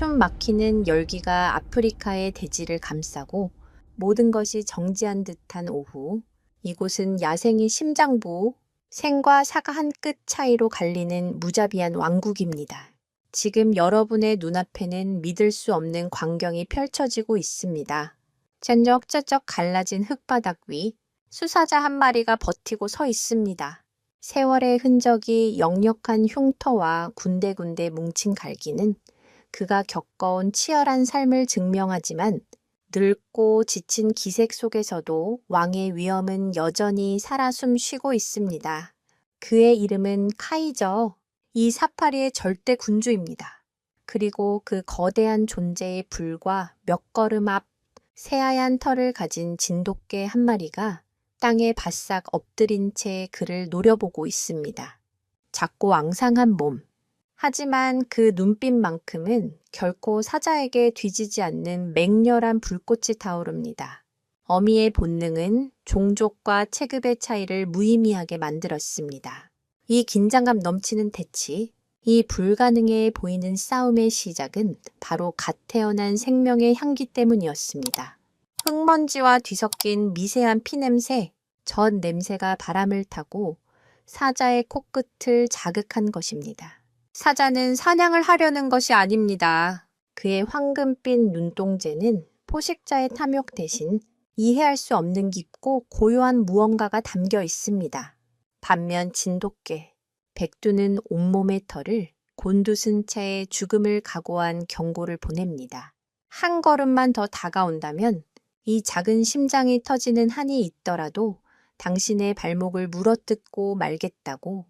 숨 막히는 열기가 아프리카의 대지를 감싸고 모든 것이 정지한 듯한 오후, 이곳은 야생의 심장부, 생과 사가 한 끗 차이로 갈리는 무자비한 왕국입니다. 지금 여러분의 눈앞에는 믿을 수 없는 광경이 펼쳐지고 있습니다. cen적ce적 갈라진 흙바닥 위 수사자 한 마리가 버티고 서 있습니다. 세월의 흔적이 역력한 흉터와 군데군데 뭉친 갈기는 그가 겪어온 치열한 삶을 증명하지만 늙고 지친 기색 속에서도 왕의 위엄은 여전히 살아 숨쉬고 있습니다. 그의 이름은 카이저, 이 사파리의 절대 군주입니다. 그리고 그 거대한 존재의 불과 몇 걸음 앞 새하얀 털을 가진 진돗개 한 마리가 땅에 바싹 엎드린 채 그를 노려보고 있습니다. 작고 앙상한 몸. 하지만 그 눈빛만큼은 결코 사자에게 뒤지지 않는 맹렬한 불꽃이 타오릅니다. 어미의 본능은 종족과 체급의 차이를 무의미하게 만들었습니다. 이 긴장감 넘치는 대치, 이 불가능해 보이는 싸움의 시작은 바로 갓 태어난 생명의 향기 때문이었습니다. 흙먼지와 뒤섞인 미세한 피냄새, 전 냄새가 바람을 타고 사자의 코끝을 자극한 것입니다. 사자는 사냥을 하려는 것이 아닙니다. 그의 황금빛 눈동자는 포식자의 탐욕 대신 이해할 수 없는 깊고 고요한 무언가가 담겨 있습니다. 반면 진돗개, 백두는 온몸의 털을 곤두선 채 죽음을 각오한 경고를 보냅니다. 한 걸음만 더 다가온다면 이 작은 심장이 터지는 한이 있더라도 당신의 발목을 물어뜯고 말겠다고.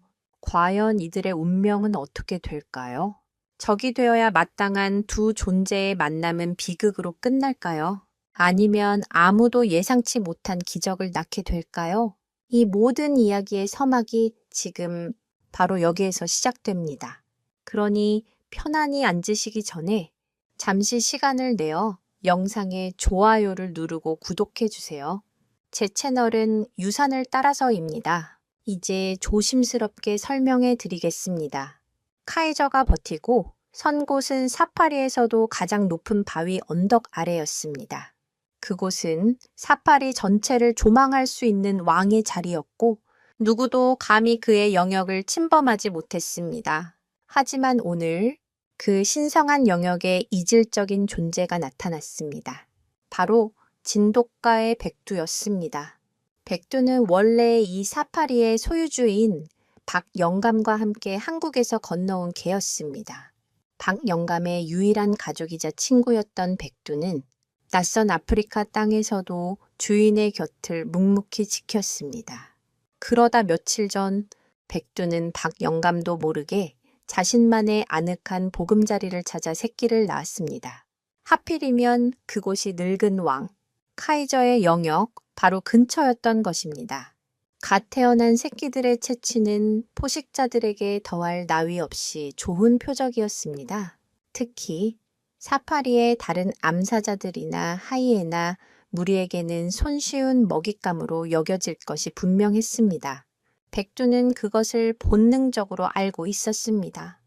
과연 이들의 운명은 어떻게 될까요? 적이 되어야 마땅한 두 존재의 만남은 비극으로 끝날까요? 아니면 아무도 예상치 못한 기적을 낳게 될까요? 이 모든 이야기의 서막이 지금 바로 여기에서 시작됩니다. 그러니 편안히 앉으시기 전에 잠시 시간을 내어 영상에 좋아요를 누르고 구독해주세요. 제 채널은 유산을 따라서입니다. 이제 조심스럽게 설명해 드리겠습니다. 카이저가 버티고 선 곳은 사파리에서도 가장 높은 바위 언덕 아래였습니다. 그곳은 사파리 전체를 조망할 수 있는 왕의 자리였고 누구도 감히 그의 영역을 침범하지 못했습니다. 하지만 오늘 그 신성한 영역에 이질적인 존재가 나타났습니다. 바로 진돗가의 백두였습니다. 백두는 원래 이 사파리의 소유주인 박영감과 함께 한국에서 건너온 개였습니다. 박영감의 유일한 가족이자 친구였던 백두는 낯선 아프리카 땅에서도 주인의 곁을 묵묵히 지켰습니다. 그러다 며칠 전 백두는 박영감도 모르게 자신만의 아늑한 보금자리를 찾아 새끼를 낳았습니다. 하필이면 그곳이 늙은 왕, 카이저의 영역, 바로 근처였던 것입니다. 갓 태어난 새끼들의 채취는 포식자들에게 더할 나위 없이 좋은 표적이었습니다. 특히 사파리의 다른 암사자들이나 하이에나, 무리에게는 손쉬운 먹잇감으로 여겨질 것이 분명했습니다. 백두는 그것을 본능적으로 알고 있었습니다.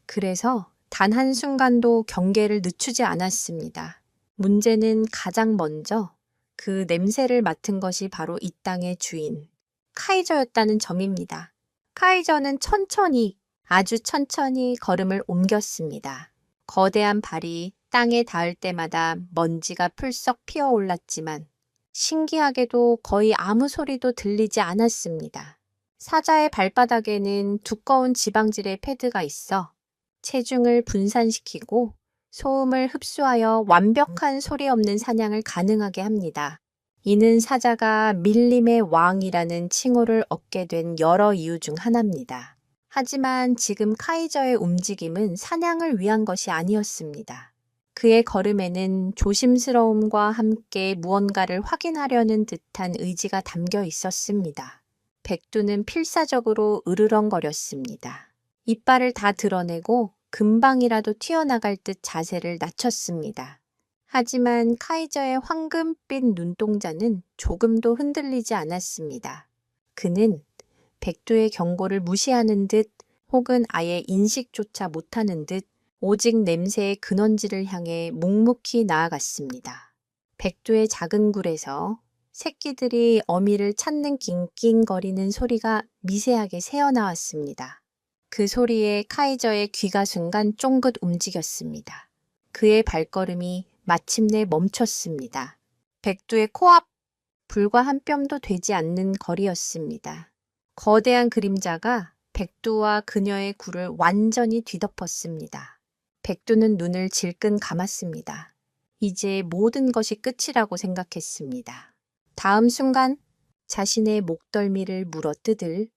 그래서 단 한순간도 경계를 늦추지 않았습니다. 문제는 가장 먼저 그 냄새를 맡은 것이 바로 이 땅의 주인, 카이저였다는 점입니다. 카이저는 천천히, 아주 천천히 걸음을 옮겼습니다. 거대한 발이 땅에 닿을 때마다 먼지가 풀썩 피어올랐지만 신기하게도 거의 아무 소리도 들리지 않았습니다. 사자의 발바닥에는 두꺼운 지방질의 패드가 있어 체중을 분산시키고 소음을 흡수하여 완벽한 소리 없는 사냥을 가능하게 합니다. 이는 사자가 밀림의 왕이라는 칭호를 얻게 된 여러 이유 중 하나입니다. 하지만 지금 카이저의 움직임은 사냥을 위한 것이 아니었습니다. 그의 걸음에는 조심스러움과 함께 무언가를 확인하려는 듯한 의지가 담겨 있었습니다. 백두는 필사적으로 으르렁거렸습니다. 이빨을 다 드러내고 금방이라도 튀어나갈 듯 자세를 낮췄습니다. 하지만 카이저의 황금빛 눈동자는 조금도 흔들리지 않았습니다. 그는 백두의 경고를 무시하는 듯 혹은 아예 인식조차 못하는 듯 오직 냄새의 근원지를 향해 묵묵히 나아갔습니다. 백두의 작은 굴에서 새끼들이 어미를 찾는 낑낑거리는 소리가 미세하게 새어나왔습니다. 그 소리에 카이저의 귀가 순간 쫑긋 움직였습니다. 그의 발걸음이 마침내 멈췄습니다. 백두의 코앞! 불과 한 뼘도 되지 않는 거리였습니다. 거대한 그림자가 백두와 그녀의 굴을 완전히 뒤덮었습니다. 백두는 눈을 질끈 감았습니다. 이제 모든 것이 끝이라고 생각했습니다. 다음 순간 자신의 목덜미를 물어뜯을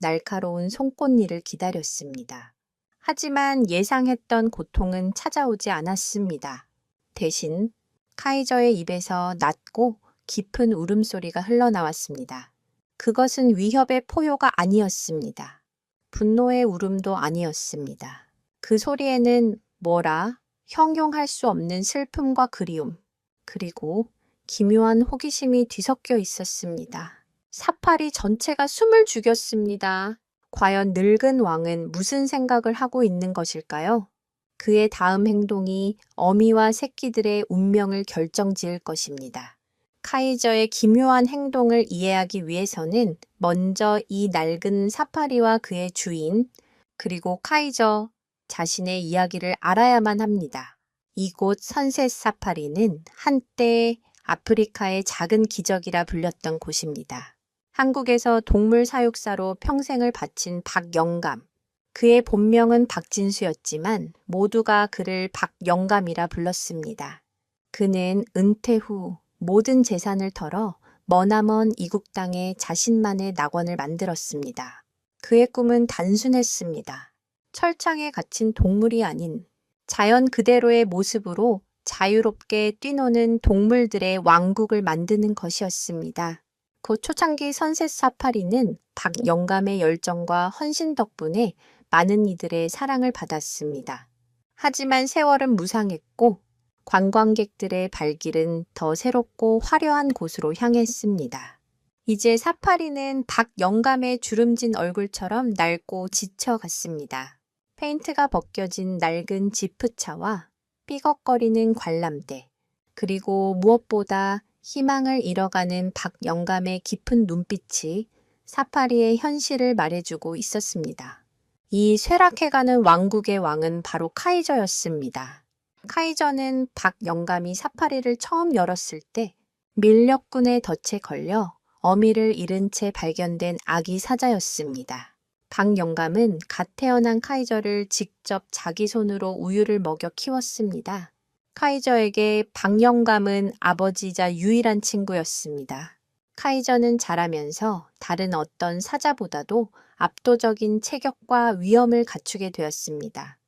날카로운 송곳니를 기다렸습니다. 하지만 예상했던 고통은 찾아오지 않았습니다. 대신 카이저의 입에서 낮고 깊은 울음소리가 흘러나왔습니다. 그것은 위협의 포효가 아니었습니다. 분노의 울음도 아니었습니다. 그 소리에는 뭐라 형용할 수 없는 슬픔과 그리움, 그리고 기묘한 호기심이 뒤섞여 있었습니다. 사파리 전체가 숨을 죽였습니다. 과연 늙은 왕은 무슨 생각을 하고 있는 것일까요? 그의 다음 행동이 어미와 새끼들의 운명을 결정지을 것입니다. 카이저의 기묘한 행동을 이해하기 위해서는 먼저 이 낡은 사파리와 그의 주인, 그리고 카이저 자신의 이야기를 알아야만 합니다. 이곳 선셋 사파리는 한때 아프리카의 작은 기적이라 불렸던 곳입니다. 한국에서 동물 사육사로 평생을 바친 박영감. 그의 본명은 박진수였지만 모두가 그를 박영감이라 불렀습니다. 그는 은퇴 후 모든 재산을 털어 머나먼 이국 땅에 자신만의 낙원을 만들었습니다. 그의 꿈은 단순했습니다. 철창에 갇힌 동물이 아닌 자연 그대로의 모습으로 자유롭게 뛰노는 동물들의 왕국을 만드는 것이었습니다. 그 초창기 선셋 사파리는 박영감의 열정과 헌신 덕분에 많은 이들의 사랑을 받았습니다. 하지만 세월은 무상했고 관광객들의 발길은 더 새롭고 화려한 곳으로 향했습니다. 이제 사파리는 박영감의 주름진 얼굴처럼 낡고 지쳐갔습니다. 페인트가 벗겨진 낡은 지프차와 삐걱거리는 관람대, 그리고 무엇보다 희망을 잃어가는 박영감의 깊은 눈빛이 사파리의 현실을 말해주고 있었습니다. 이 쇠락해가는 왕국의 왕은 바로 카이저였습니다. 카이저는 박영감이 사파리를 처음 열었을 때 밀렵꾼의 덫에 걸려 어미를 잃은 채 발견된 아기 사자였습니다. 박영감은 갓 태어난 카이저를 직접 자기 손으로 우유를 먹여 키웠습니다. 카이저에게 박영감은 아버지이자 유일한 친구였습니다. 카이저는 자라면서 다른 어떤 사자보다도 압도적인 체격과 위엄을 갖추게 되었습니다.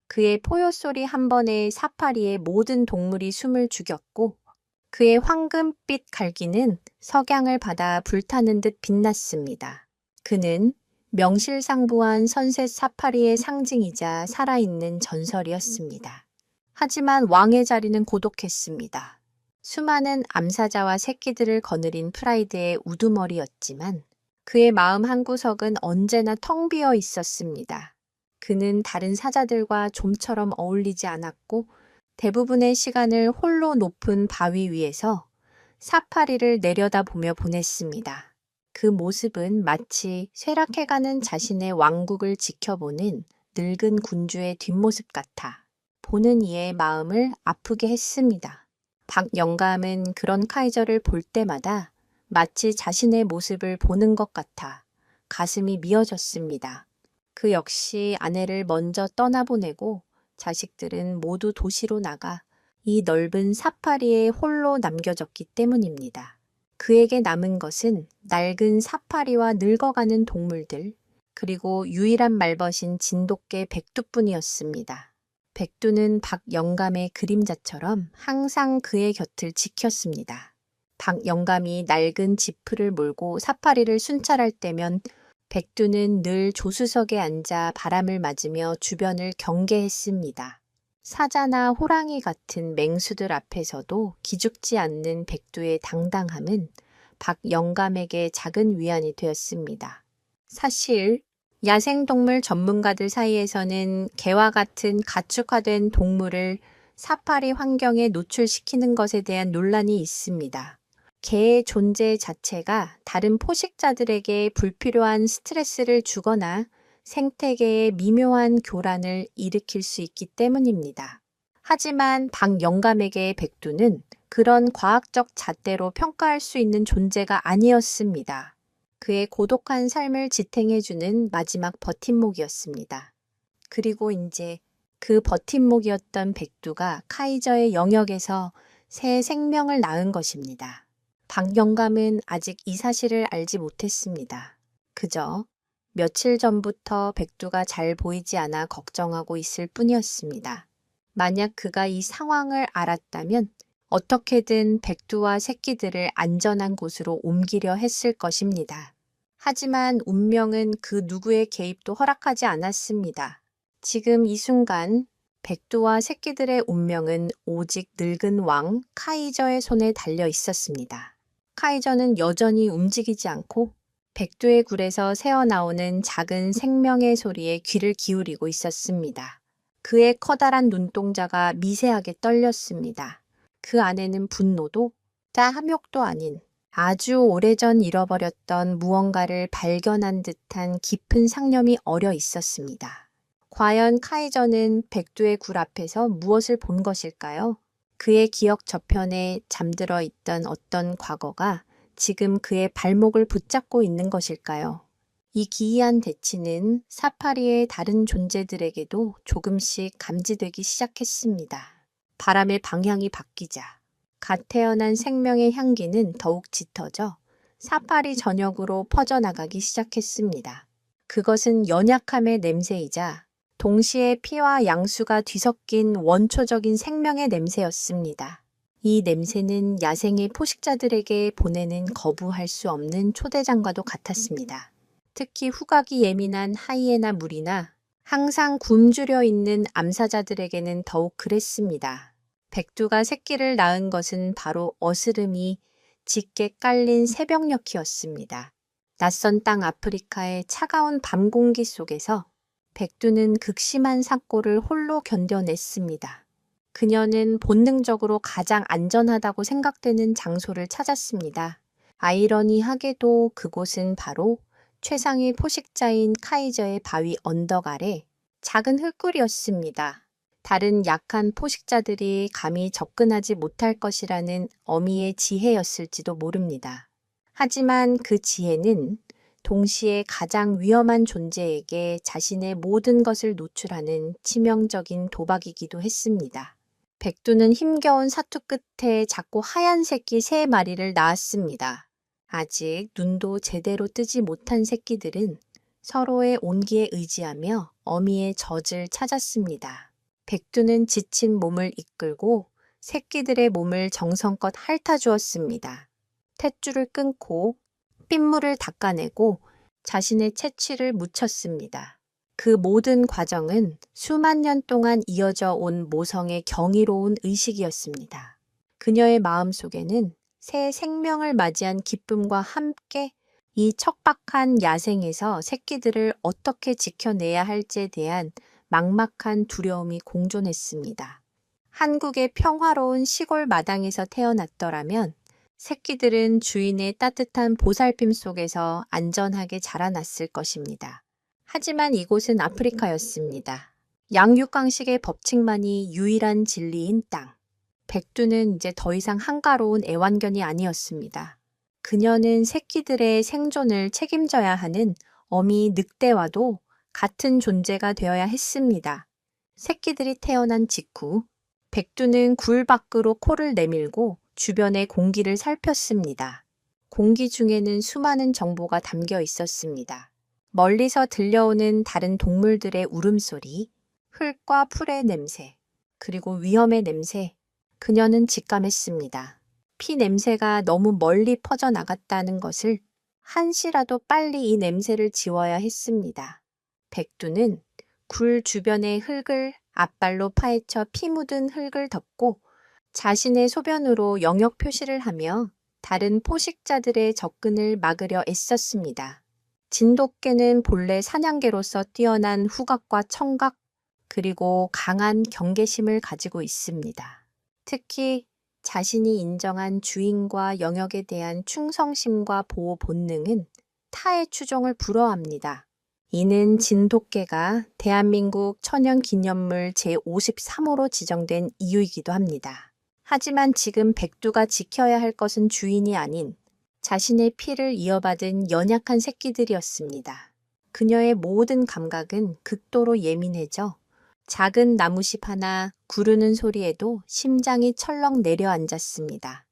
그의 포효소리 한 번에 사파리의 모든 동물이 숨을 죽였고 그의 황금빛 갈기는 석양을 받아 불타는 듯 빛났습니다. 그는 명실상부한 선셋 사파리의 상징이자 살아있는 전설이었습니다. 하지만 왕의 자리는 고독했습니다. 수많은 암사자와 새끼들을 거느린 프라이드의 우두머리였지만 그의 마음 한구석은 언제나 텅 비어 있었습니다. 그는 다른 사자들과 좀처럼 어울리지 않았고 대부분의 시간을 홀로 높은 바위 위에서 사파리를 내려다보며 보냈습니다. 그 모습은 마치 쇠락해가는 자신의 왕국을 지켜보는 늙은 군주의 뒷모습 같아 보는 이의 마음을 아프게 했습니다. 박영감은 그런 카이저를 볼 때마다 마치 자신의 모습을 보는 것 같아 가슴이 미어졌습니다. 그 역시 아내를 먼저 떠나보내고 자식들은 모두 도시로 나가 이 넓은 사파리에 홀로 남겨졌기 때문입니다. 그에게 남은 것은 낡은 사파리와 늙어가는 동물들, 그리고 유일한 말벗인 진돗개 백두뿐이었습니다. 백두는 박영감의 그림자처럼 항상 그의 곁을 지켰습니다. 박영감이 낡은 지프를 몰고 사파리를 순찰할 때면 백두는 늘 조수석에 앉아 바람을 맞으며 주변을 경계했습니다. 사자나 호랑이 같은 맹수들 앞에서도 기죽지 않는 백두의 당당함은 박영감에게 작은 위안이 되었습니다. 사실 야생동물 전문가들 사이에서는 개와 같은 가축화된 동물을 사파리 환경에 노출시키는 것에 대한 논란이 있습니다. 개의 존재 자체가 다른 포식자들에게 불필요한 스트레스를 주거나 생태계의 미묘한 교란을 일으킬 수 있기 때문입니다. 하지만 박영감에게 백두는 그런 과학적 잣대로 평가할 수 있는 존재가 아니었습니다. 그의 고독한 삶을 지탱해주는 마지막 버팀목이었습니다. 그리고 이제 그 버팀목이었던 백두가 카이저의 영역에서 새 생명을 낳은 것입니다. 박영감은 아직 이 사실을 알지 못했습니다. 그저 며칠 전부터 백두가 잘 보이지 않아 걱정하고 있을 뿐이었습니다. 만약 그가 이 상황을 알았다면 어떻게든 백두와 새끼들을 안전한 곳으로 옮기려 했을 것입니다. 하지만 운명은 그 누구의 개입도 허락하지 않았습니다. 지금 이 순간 백두와 새끼들의 운명은 오직 늙은 왕 카이저의 손에 달려 있었습니다. 카이저는 여전히 움직이지 않고 백두의 굴에서 새어나오는 작은 생명의 소리에 귀를 기울이고 있었습니다. 그의 커다란 눈동자가 미세하게 떨렸습니다. 그 안에는 분노도 탐욕도 아닌 아주 오래전 잃어버렸던 무언가를 발견한 듯한 깊은 상념이 어려 있었습니다. 과연 카이저는 백두의 굴 앞에서 무엇을 본 것일까요? 그의 기억 저편에 잠들어 있던 어떤 과거가 지금 그의 발목을 붙잡고 있는 것일까요? 이 기이한 대치는 사파리의 다른 존재들에게도 조금씩 감지되기 시작했습니다. 바람의 방향이 바뀌자 갓 태어난 생명의 향기는 더욱 짙어져 사파리 전역으로 퍼져나가기 시작했습니다. 그것은 연약함의 냄새이자 동시에 피와 양수가 뒤섞인 원초적인 생명의 냄새였습니다. 이 냄새는 야생의 포식자들에게 보내는 거부할 수 없는 초대장과도 같았습니다. 특히 후각이 예민한 하이에나 무리나 항상 굶주려 있는 암사자들에게는 더욱 그랬습니다. 백두가 새끼를 낳은 것은 바로 어스름이 짙게 깔린 새벽녘이었습니다. 낯선 땅 아프리카의 차가운 밤 공기 속에서 백두는 극심한 삭고를 홀로 견뎌냈습니다. 그녀는 본능적으로 가장 안전하다고 생각되는 장소를 찾았습니다. 아이러니하게도 그곳은 바로 최상위 포식자인 카이저의 바위 언덕 아래 작은 흙굴이었습니다. 다른 약한 포식자들이 감히 접근하지 못할 것이라는 어미의 지혜였을지도 모릅니다. 하지만 그 지혜는 동시에 가장 위험한 존재에게 자신의 모든 것을 노출하는 치명적인 도박이기도 했습니다. 백두는 힘겨운 사투 끝에 작고 하얀 새끼 3마리를 낳았습니다. 아직 눈도 제대로 뜨지 못한 새끼들은 서로의 온기에 의지하며 어미의 젖을 찾았습니다. 백두는 지친 몸을 이끌고 새끼들의 몸을 정성껏 핥아주었습니다. 탯줄을 끊고 핏물을 닦아내고 자신의 채취를 묻혔습니다. 그 모든 과정은 수만 년 동안 이어져 온 모성의 경이로운 의식이었습니다. 그녀의 마음속에는 새 생명을 맞이한 기쁨과 함께 이 척박한 야생에서 새끼들을 어떻게 지켜내야 할지에 대한 막막한 두려움이 공존했습니다. 한국의 평화로운 시골 마당에서 태어났더라면 새끼들은 주인의 따뜻한 보살핌 속에서 안전하게 자라났을 것입니다. 하지만 이곳은 아프리카였습니다. 양육강식의 법칙만이 유일한 진리인 땅. 백두는 이제 더 이상 한가로운 애완견이 아니었습니다. 그녀는 새끼들의 생존을 책임져야 하는 어미 늑대와도 같은 존재가 되어야 했습니다. 새끼들이 태어난 직후 백두는 굴 밖으로 코를 내밀고 주변의 공기를 살폈습니다. 공기 중에는 수많은 정보가 담겨 있었습니다. 멀리서 들려오는 다른 동물들의 울음소리, 흙과 풀의 냄새, 그리고 위험의 냄새. 그녀는 직감했습니다. 피 냄새가 너무 멀리 퍼져나갔다는 것을 한시라도 빨리 이 냄새를 지워야 했습니다. 백두는 굴 주변의 흙을 앞발로 파헤쳐 피 묻은 흙을 덮고 자신의 소변으로 영역 표시를 하며 다른 포식자들의 접근을 막으려 애썼습니다. 진돗개는 본래 사냥개로서 뛰어난 후각과 청각, 그리고 강한 경계심을 가지고 있습니다. 특히 자신이 인정한 주인과 영역에 대한 충성심과 보호 본능은 타의 추종을 불허합니다. 이는 진돗개가 대한민국 천연기념물 제53호로 지정된 이유이기도 합니다. 하지만 지금 백두가 지켜야 할 것은 주인이 아닌 자신의 피를 이어받은 연약한 새끼들이었습니다. 그녀의 모든 감각은 극도로 예민해져 작은 나무잎 하나 구르는 소리에도 심장이 철렁 내려앉았습니다.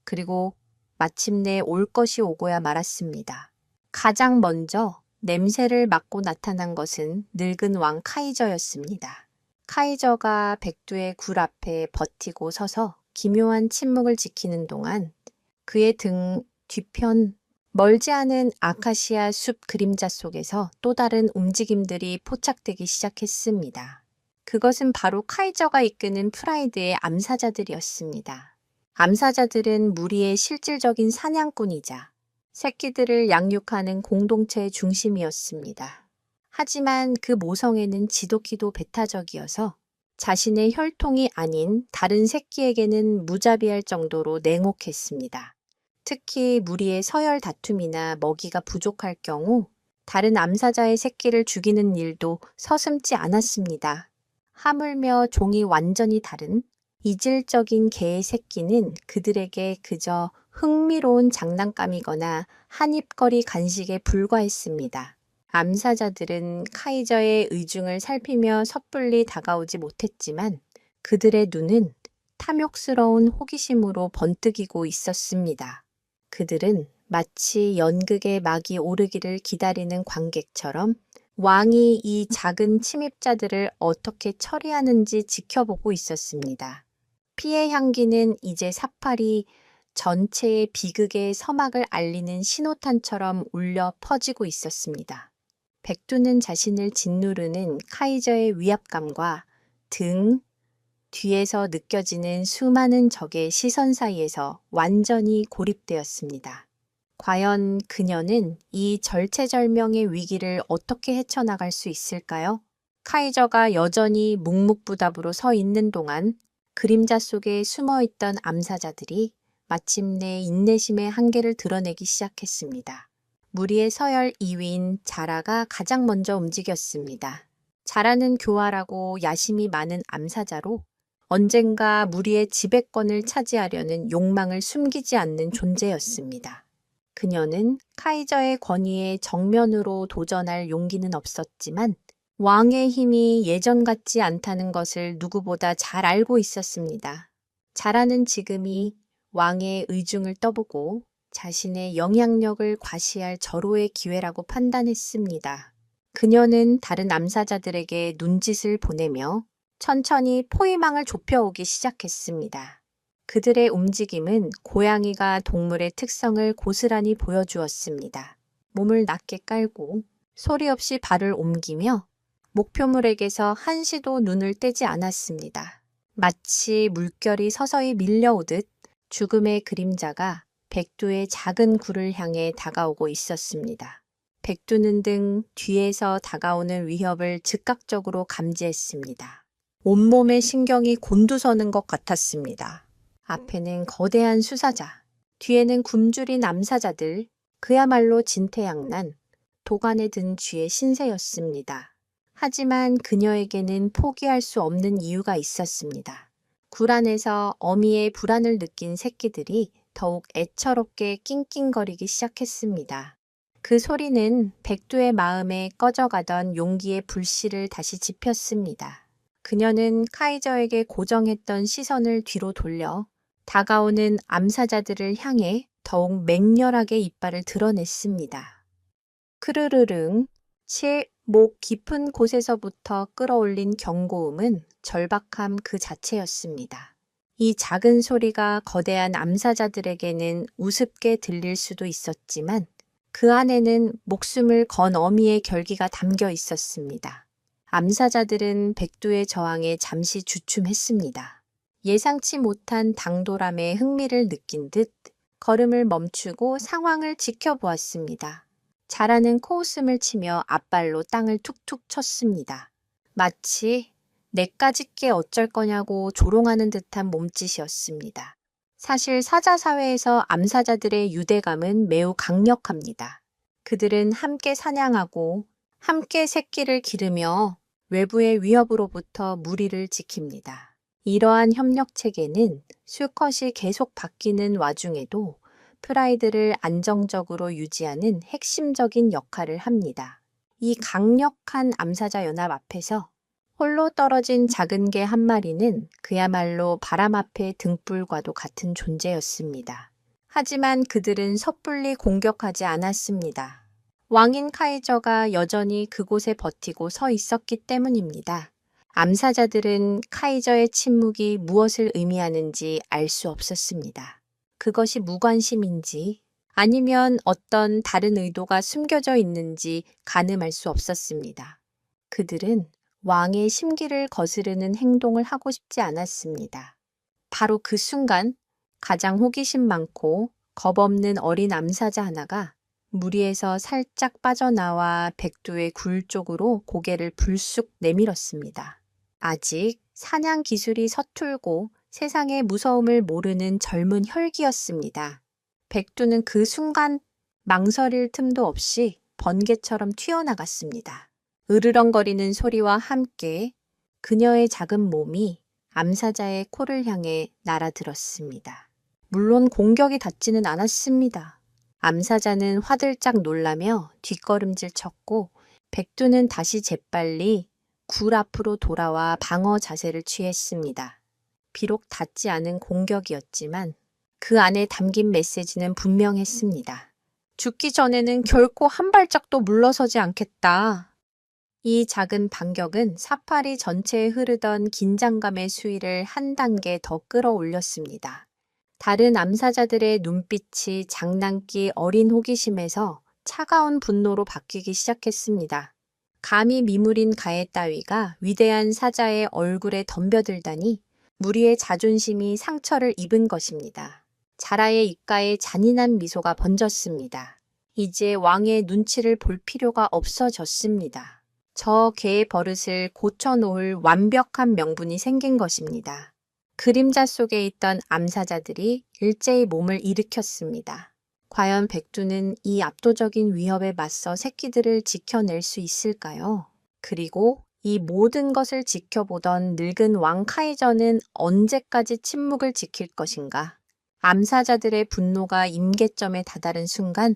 그리고 마침내 올 것이 오고야 말았습니다. 가장 먼저 냄새를 맡고 나타난 것은 늙은 왕 카이저였습니다. 카이저가 백두의 굴 앞에 버티고 서서 기묘한 침묵을 지키는 동안 그의 등 뒤편 멀지 않은 아카시아 숲 그림자 속에서 또 다른 움직임들이 포착되기 시작했습니다. 그것은 바로 카이저가 이끄는 프라이드의 암사자들이었습니다. 암사자들은 무리의 실질적인 사냥꾼이자 새끼들을 양육하는 공동체의 중심이었습니다. 하지만 그 모성애는 지독히도 배타적이어서 자신의 혈통이 아닌 다른 새끼에게는 무자비할 정도로 냉혹했습니다. 특히 무리의 서열 다툼이나 먹이가 부족할 경우 다른 암사자의 새끼를 죽이는 일도 서슴지 않았습니다. 하물며 종이 완전히 다른 이질적인 개의 새끼는 그들에게 그저 흥미로운 장난감이거나 한입거리 간식에 불과했습니다. 암사자들은 카이저의 의중을 살피며 섣불리 다가오지 못했지만 그들의 눈은 탐욕스러운 호기심으로 번뜩이고 있었습니다. 그들은 마치 연극의 막이 오르기를 기다리는 관객처럼 왕이 이 작은 침입자들을 어떻게 처리하는지 지켜보고 있었습니다. 피의 향기는 이제 사파리 전체의 비극의 서막을 알리는 신호탄처럼 울려 퍼지고 있었습니다. 백두는 자신을 짓누르는 카이저의 위압감과 등 뒤에서 느껴지는 수많은 적의 시선 사이에서 완전히 고립되었습니다. 과연 그녀는 이 절체절명의 위기를 어떻게 헤쳐나갈 수 있을까요? 카이저가 여전히 묵묵부답으로 서 있는 동안 그림자 속에 숨어있던 암사자들이 마침내 인내심의 한계를 드러내기 시작했습니다. 무리의 서열 2위인 자라가 가장 먼저 움직였습니다. 자라는 교활하고 야심이 많은 암사자로 언젠가 무리의 지배권을 차지하려는 욕망을 숨기지 않는 존재였습니다. 그녀는 카이저의 권위에 정면으로 도전할 용기는 없었지만 왕의 힘이 예전 같지 않다는 것을 누구보다 잘 알고 있었습니다. 자라는 지금이 왕의 의중을 떠보고 자신의 영향력을 과시할 절호의 기회라고 판단했습니다. 그녀는 다른 암사자들에게 눈짓을 보내며 천천히 포위망을 좁혀오기 시작했습니다. 그들의 움직임은 고양이가 동물의 특성을 고스란히 보여주었습니다. 몸을 낮게 깔고 소리 없이 발을 옮기며 목표물에게서 한시도 눈을 떼지 않았습니다. 마치 물결이 서서히 밀려오듯 죽음의 그림자가 백두의 작은 굴을 향해 다가오고 있었습니다. 백두는 등 뒤에서 다가오는 위협을 즉각적으로 감지했습니다. 온몸의 신경이 곤두서는 것 같았습니다. 앞에는 거대한 수사자, 뒤에는 굶주린 암사자들, 그야말로 진퇴양난, 도간에 든 쥐의 신세였습니다. 하지만 그녀에게는 포기할 수 없는 이유가 있었습니다. 굴 안에서 어미의 불안을 느낀 새끼들이 더욱 애처롭게 낑낑거리기 시작했습니다. 그 소리는 백두의 마음에 꺼져가던 용기의 불씨를 다시 지폈습니다. 그녀는 카이저에게 고정했던 시선을 뒤로 돌려 다가오는 암사자들을 향해 더욱 맹렬하게 이빨을 드러냈습니다. 크르르릉, 목 깊은 곳에서부터 끌어올린 경고음은 절박함 그 자체였습니다. 이 작은 소리가 거대한 암사자들에게는 우습게 들릴 수도 있었지만 그 안에는 목숨을 건 어미의 결기가 담겨 있었습니다. 암사자들은 백두의 저항에 잠시 주춤했습니다. 예상치 못한 당돌함에 흥미를 느낀 듯 걸음을 멈추고 상황을 지켜보았습니다. 잘하는 코웃음을 치며 앞발로 땅을 툭툭 쳤습니다. 마치 내까지 게 어쩔 거냐고 조롱하는 듯한 몸짓이었습니다. 사실 사자사회에서 암사자들의 유대감은 매우 강력합니다. 그들은 함께 사냥하고 함께 새끼를 기르며 외부의 위협으로부터 무리를 지킵니다. 이러한 협력체계는 수컷이 계속 바뀌는 와중에도 프라이드를 안정적으로 유지하는 핵심적인 역할을 합니다. 이 강력한 암사자 연합 앞에서 홀로 떨어진 작은 개 한 마리는 그야말로 바람 앞의 등불과도 같은 존재였습니다. 하지만 그들은 섣불리 공격하지 않았습니다. 왕인 카이저가 여전히 그곳에 버티고 서 있었기 때문입니다. 암사자들은 카이저의 침묵이 무엇을 의미하는지 알 수 없었습니다. 그것이 무관심인지 아니면 어떤 다른 의도가 숨겨져 있는지 가늠할 수 없었습니다. 그들은 왕의 심기를 거스르는 행동을 하고 싶지 않았습니다. 바로 그 순간 가장 호기심 많고 겁없는 어린 암사자 하나가 무리에서 살짝 빠져나와 백두의 굴 쪽으로 고개를 불쑥 내밀었습니다. 아직 사냥 기술이 서툴고 세상의 무서움을 모르는 젊은 혈기였습니다. 백두는 그 순간 망설일 틈도 없이 번개처럼 튀어나갔습니다. 으르렁거리는 소리와 함께 그녀의 작은 몸이 암사자의 코를 향해 날아들었습니다. 물론 공격이 닿지는 않았습니다. 암사자는 화들짝 놀라며 뒷걸음질 쳤고 백두는 다시 재빨리 굴 앞으로 돌아와 방어 자세를 취했습니다. 비록 닿지 않은 공격이었지만 그 안에 담긴 메시지는 분명했습니다. 죽기 전에는 결코 한 발짝도 물러서지 않겠다. 이 작은 반격은 사파리 전체에 흐르던 긴장감의 수위를 한 단계 더 끌어올렸습니다. 다른 암사자들의 눈빛이 장난기 어린 호기심에서 차가운 분노로 바뀌기 시작했습니다. 감히 미물인 가해 따위가 위대한 사자의 얼굴에 덤벼들다니 무리의 자존심이 상처를 입은 것입니다. 자라의 입가에 잔인한 미소가 번졌습니다. 이제 왕의 눈치를 볼 필요가 없어졌습니다. 저 개의 버릇을 고쳐놓을 완벽한 명분이 생긴 것입니다. 그림자 속에 있던 암사자들이 일제히 몸을 일으켰습니다. 과연 백두는 이 압도적인 위협에 맞서 새끼들을 지켜낼 수 있을까요? 그리고 이 모든 것을 지켜보던 늙은 왕 카이저는 언제까지 침묵을 지킬 것인가? 암사자들의 분노가 임계점에 다다른 순간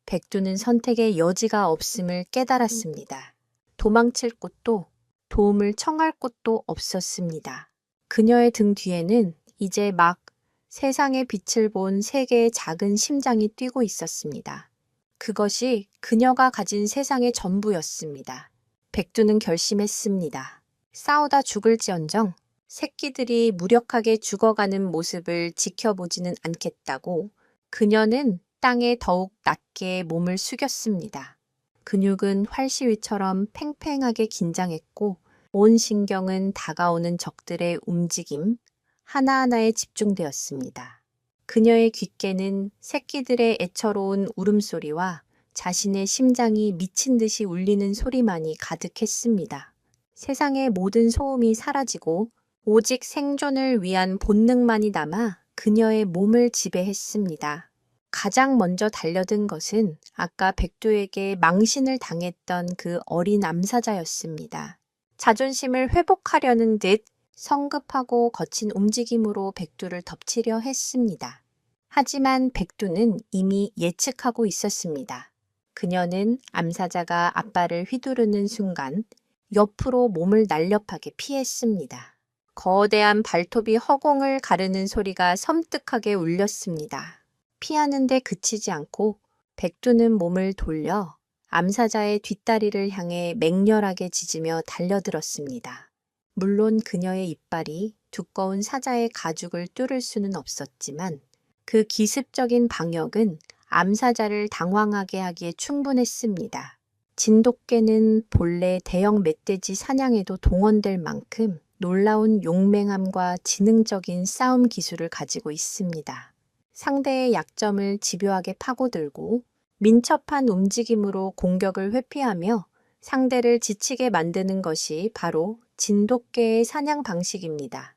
백두는 선택의 여지가 없음을 깨달았습니다. 도망칠 곳도 도움을 청할 곳도 없었습니다. 그녀의 등 뒤에는 이제 막 세상의 빛을 본 세 개의 작은 심장이 뛰고 있었습니다. 그것이 그녀가 가진 세상의 전부였습니다. 백두는 결심했습니다. 싸우다 죽을지언정 새끼들이 무력하게 죽어가는 모습을 지켜보지는 않겠다고 그녀는 땅에 더욱 낮게 몸을 숙였습니다. 근육은 활시위처럼 팽팽하게 긴장했고 온 신경은 다가오는 적들의 움직임 하나하나에 집중되었습니다. 그녀의 귓께는 새끼들의 애처로운 울음소리와 자신의 심장이 미친 듯이 울리는 소리만이 가득했습니다. 세상의 모든 소음이 사라지고 오직 생존을 위한 본능만이 남아 그녀의 몸을 지배했습니다. 가장 먼저 달려든 것은 아까 백두에게 망신을 당했던 그 어린 암사자였습니다. 자존심을 회복하려는 듯 성급하고 거친 움직임으로 백두를 덮치려 했습니다. 하지만 백두는 이미 예측하고 있었습니다. 그녀는 암사자가 앞발을 휘두르는 순간 옆으로 몸을 날렵하게 피했습니다. 거대한 발톱이 허공을 가르는 소리가 섬뜩하게 울렸습니다. 피하는데 그치지 않고 백두는 몸을 돌려 암사자의 뒷다리를 향해 맹렬하게 짖으며 달려들었습니다. 물론 그녀의 이빨이 두꺼운 사자의 가죽을 뚫을 수는 없었지만 그 기습적인 방역은 암사자를 당황하게 하기에 충분했습니다. 진돗개는 본래 대형 멧돼지 사냥에도 동원될 만큼 놀라운 용맹함과 지능적인 싸움 기술을 가지고 있습니다. 상대의 약점을 집요하게 파고들고 민첩한 움직임으로 공격을 회피하며 상대를 지치게 만드는 것이 바로 진돗개의 사냥 방식입니다.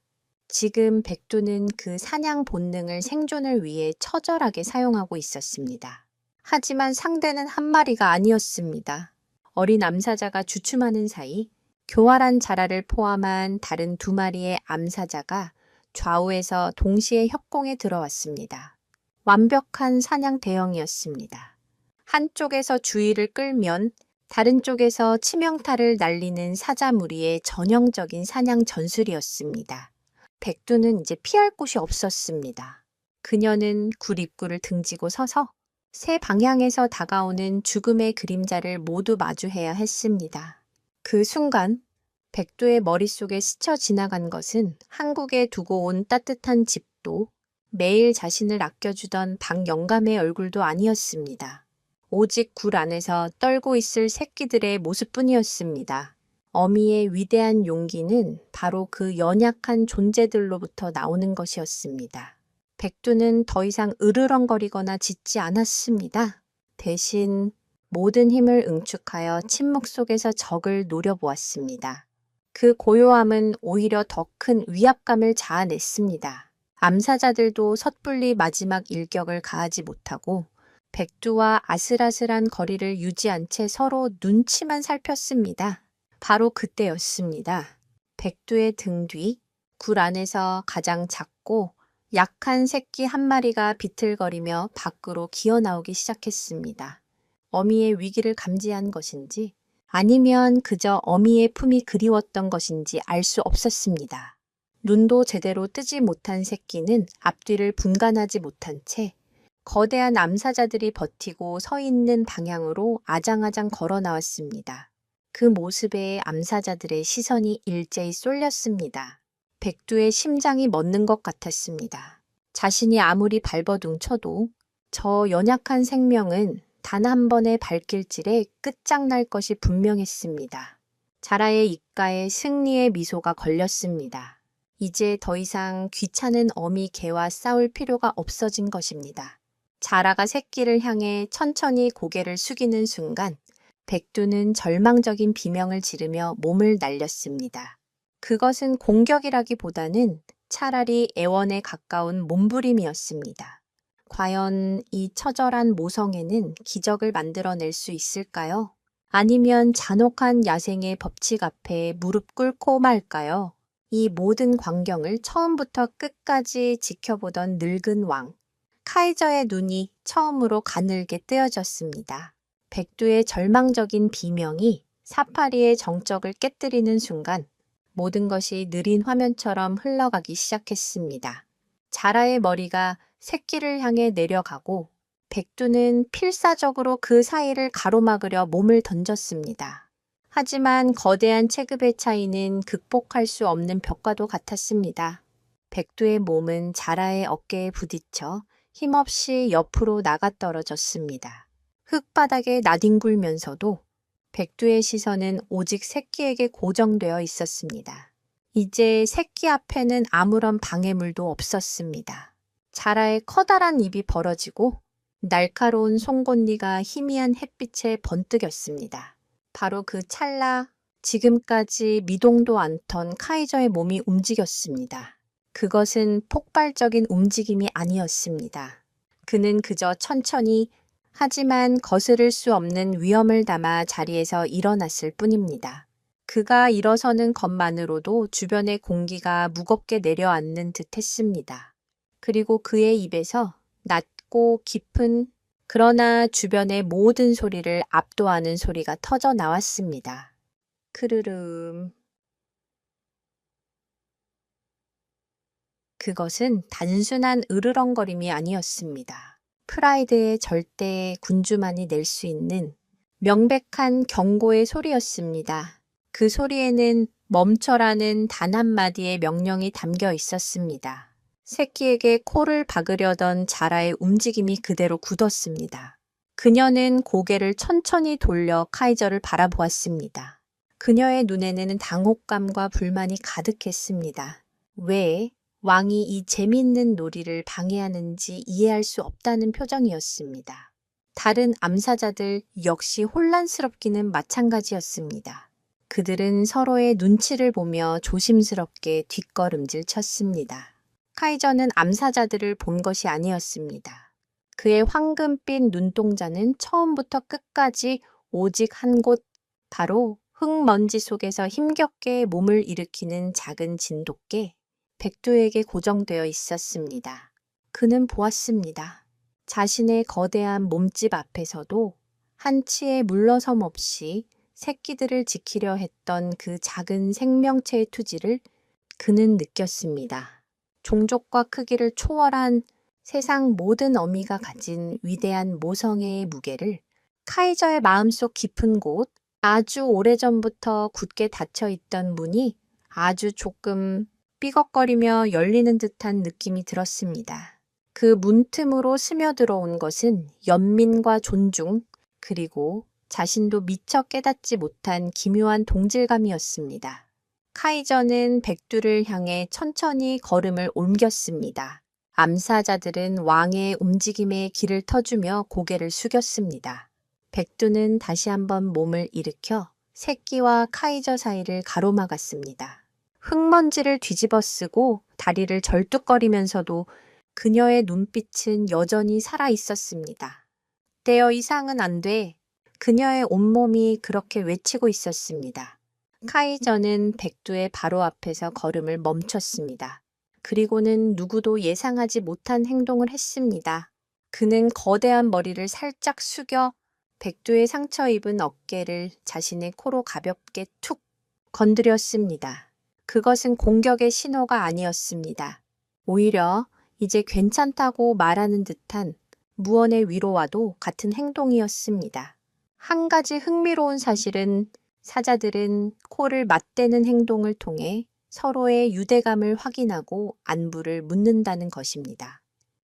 지금 백두는 그 사냥 본능을 생존을 위해 처절하게 사용하고 있었습니다. 하지만 상대는 한 마리가 아니었습니다. 어린 암사자가 주춤하는 사이 교활한 자라를 포함한 다른 2마리의 암사자가 좌우에서 동시에 협공에 들어왔습니다. 완벽한 사냥 대형이었습니다. 한쪽에서 주의를 끌면 다른 쪽에서 치명타를 날리는 사자 무리의 전형적인 사냥 전술이었습니다. 백두는 이제 피할 곳이 없었습니다. 그녀는 굴 입구를 등지고 서서 세 방향에서 다가오는 죽음의 그림자를 모두 마주해야 했습니다. 그 순간 백두의 머릿속에 스쳐 지나간 것은 한국에 두고 온 따뜻한 집도 매일 자신을 아껴주던 박영감의 얼굴도 아니었습니다. 오직 굴 안에서 떨고 있을 새끼들의 모습뿐이었습니다. 어미의 위대한 용기는 바로 그 연약한 존재들로부터 나오는 것이었습니다. 백두는 더 이상 으르렁거리거나 짖지 않았습니다. 대신 모든 힘을 응축하여 침묵 속에서 적을 노려보았습니다. 그 고요함은 오히려 더 큰 위압감을 자아냈습니다. 암사자들도 섣불리 마지막 일격을 가하지 못하고 백두와 아슬아슬한 거리를 유지한 채 서로 눈치만 살폈습니다. 바로 그때였습니다. 백두의 등 뒤, 굴 안에서 가장 작고 약한 새끼 한 마리가 비틀거리며 밖으로 기어나오기 시작했습니다. 어미의 위기를 감지한 것인지 아니면 그저 어미의 품이 그리웠던 것인지 알 수 없었습니다. 눈도 제대로 뜨지 못한 새끼는 앞뒤를 분간하지 못한 채 거대한 암사자들이 버티고 서 있는 방향으로 아장아장 걸어 나왔습니다. 그 모습에 암사자들의 시선이 일제히 쏠렸습니다. 백두의 심장이 멎는 것 같았습니다. 자신이 아무리 발버둥 쳐도 저 연약한 생명은 단 한 번의 발길질에 끝장날 것이 분명했습니다. 자라의 입가에 승리의 미소가 걸렸습니다. 이제 더 이상 귀찮은 어미 개와 싸울 필요가 없어진 것입니다. 자라가 새끼를 향해 천천히 고개를 숙이는 순간 백두는 절망적인 비명을 지르며 몸을 날렸습니다. 그것은 공격이라기보다는 차라리 애원에 가까운 몸부림이었습니다. 과연 이 처절한 모성애는 기적을 만들어낼 수 있을까요? 아니면 잔혹한 야생의 법칙 앞에 무릎 꿇고 말까요? 이 모든 광경을 처음부터 끝까지 지켜보던 늙은 왕. 카이저의 눈이 처음으로 가늘게 뜨여졌습니다. 백두의 절망적인 비명이 사파리의 정적을 깨뜨리는 순간 모든 것이 느린 화면처럼 흘러가기 시작했습니다. 자라의 머리가 새끼를 향해 내려가고 백두는 필사적으로 그 사이를 가로막으려 몸을 던졌습니다. 하지만 거대한 체급의 차이는 극복할 수 없는 벽과도 같았습니다. 백두의 몸은 자라의 어깨에 부딪혀 힘없이 옆으로 나가떨어졌습니다. 흙바닥에 나뒹굴면서도 백두의 시선은 오직 새끼에게 고정되어 있었습니다. 이제 새끼 앞에는 아무런 방해물도 없었습니다. 자라의 커다란 입이 벌어지고 날카로운 송곳니가 희미한 햇빛에 번뜩였습니다. 바로 그 찰나 지금까지 미동도 않던 카이저의 몸이 움직였습니다. 그것은 폭발적인 움직임이 아니었습니다. 그는 그저 천천히 하지만 거스를 수 없는 위험을 담아 자리에서 일어났을 뿐입니다. 그가 일어서는 것만으로도 주변의 공기가 무겁게 내려앉는 듯 했습니다. 그리고 그의 입에서 낮고 깊은 그러나 주변의 모든 소리를 압도하는 소리가 터져 나왔습니다. 크르름. 그것은 단순한 으르렁거림이 아니었습니다. 프라이드의 절대의 군주만이 낼 수 있는 명백한 경고의 소리였습니다. 그 소리에는 멈춰라는 단 한마디의 명령이 담겨 있었습니다. 새끼에게 코를 박으려던 자라의 움직임이 그대로 굳었습니다. 그녀는 고개를 천천히 돌려 카이저를 바라보았습니다. 그녀의 눈에는 당혹감과 불만이 가득했습니다. 왜 왕이 이 재미있는 놀이를 방해하는지 이해할 수 없다는 표정이었습니다. 다른 암사자들 역시 혼란스럽기는 마찬가지였습니다. 그들은 서로의 눈치를 보며 조심스럽게 뒷걸음질 쳤습니다. 카이저는 암사자들을 본 것이 아니었습니다. 그의 황금빛 눈동자는 처음부터 끝까지 오직 한 곳, 바로 흙먼지 속에서 힘겹게 몸을 일으키는 작은 진돗개, 백두에게 고정되어 있었습니다. 그는 보았습니다. 자신의 거대한 몸집 앞에서도 한치의 물러섬 없이 새끼들을 지키려 했던 그 작은 생명체의 투지를 그는 느꼈습니다. 종족과 크기를 초월한 세상 모든 어미가 가진 위대한 모성애의 무게를 카이저의 마음속 깊은 곳, 아주 오래전부터 굳게 닫혀있던 문이 아주 조금 삐걱거리며 열리는 듯한 느낌이 들었습니다. 그 문틈으로 스며들어온 것은 연민과 존중, 그리고 자신도 미처 깨닫지 못한 기묘한 동질감이었습니다. 카이저는 백두를 향해 천천히 걸음을 옮겼습니다. 암사자들은 왕의 움직임에 길을 터주며 고개를 숙였습니다. 백두는 다시 한번 몸을 일으켜 새끼와 카이저 사이를 가로막았습니다. 흙먼지를 뒤집어 쓰고 다리를 절뚝거리면서도 그녀의 눈빛은 여전히 살아 있었습니다. 더 이상은 안 돼. 그녀의 온몸이 그렇게 외치고 있었습니다. 카이저는 백두의 바로 앞에서 걸음을 멈췄습니다. 그리고는 누구도 예상하지 못한 행동을 했습니다. 그는 거대한 머리를 살짝 숙여 백두의 상처 입은 어깨를 자신의 코로 가볍게 툭 건드렸습니다. 그것은 공격의 신호가 아니었습니다. 오히려 이제 괜찮다고 말하는 듯한 무언의 위로와도 같은 행동이었습니다. 한 가지 흥미로운 사실은 사자들은 코를 맞대는 행동을 통해 서로의 유대감을 확인하고 안부를 묻는다는 것입니다.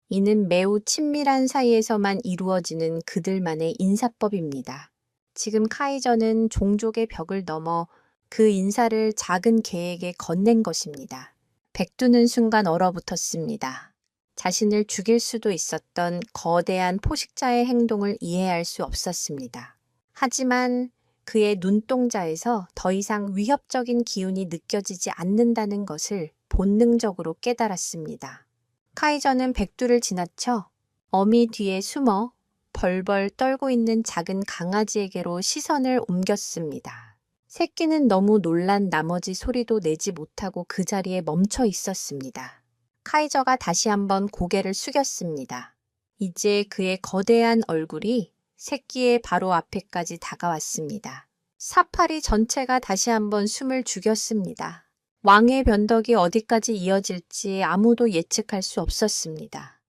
이는 매우 친밀한 사이에서만 이루어지는 그들만의 인사법입니다. 지금 카이저는 종족의 벽을 넘어 그 인사를 작은 개에게 건넨 것입니다. 백두는 순간 얼어붙었습니다. 자신을 죽일 수도 있었던 거대한 포식자의 행동을 이해할 수 없었습니다. 하지만 그의 눈동자에서 더 이상 위협적인 기운이 느껴지지 않는다는 것을 본능적으로 깨달았습니다. 카이저는 백두를 지나쳐 어미 뒤에 숨어 벌벌 떨고 있는 작은 강아지에게로 시선을 옮겼습니다. 새끼는 너무 놀란 나머지 소리도 내지 못하고 그 자리에 멈춰 있었습니다. 카이저가 다시 한번 고개를 숙였습니다. 이제 그의 거대한 얼굴이 새끼의 바로 앞에까지 다가왔습니다. 사파리 전체가 다시 한번 숨을 죽였습니다. 왕의 변덕이 어디까지 이어질지 아무도 예측할 수 없었습니다.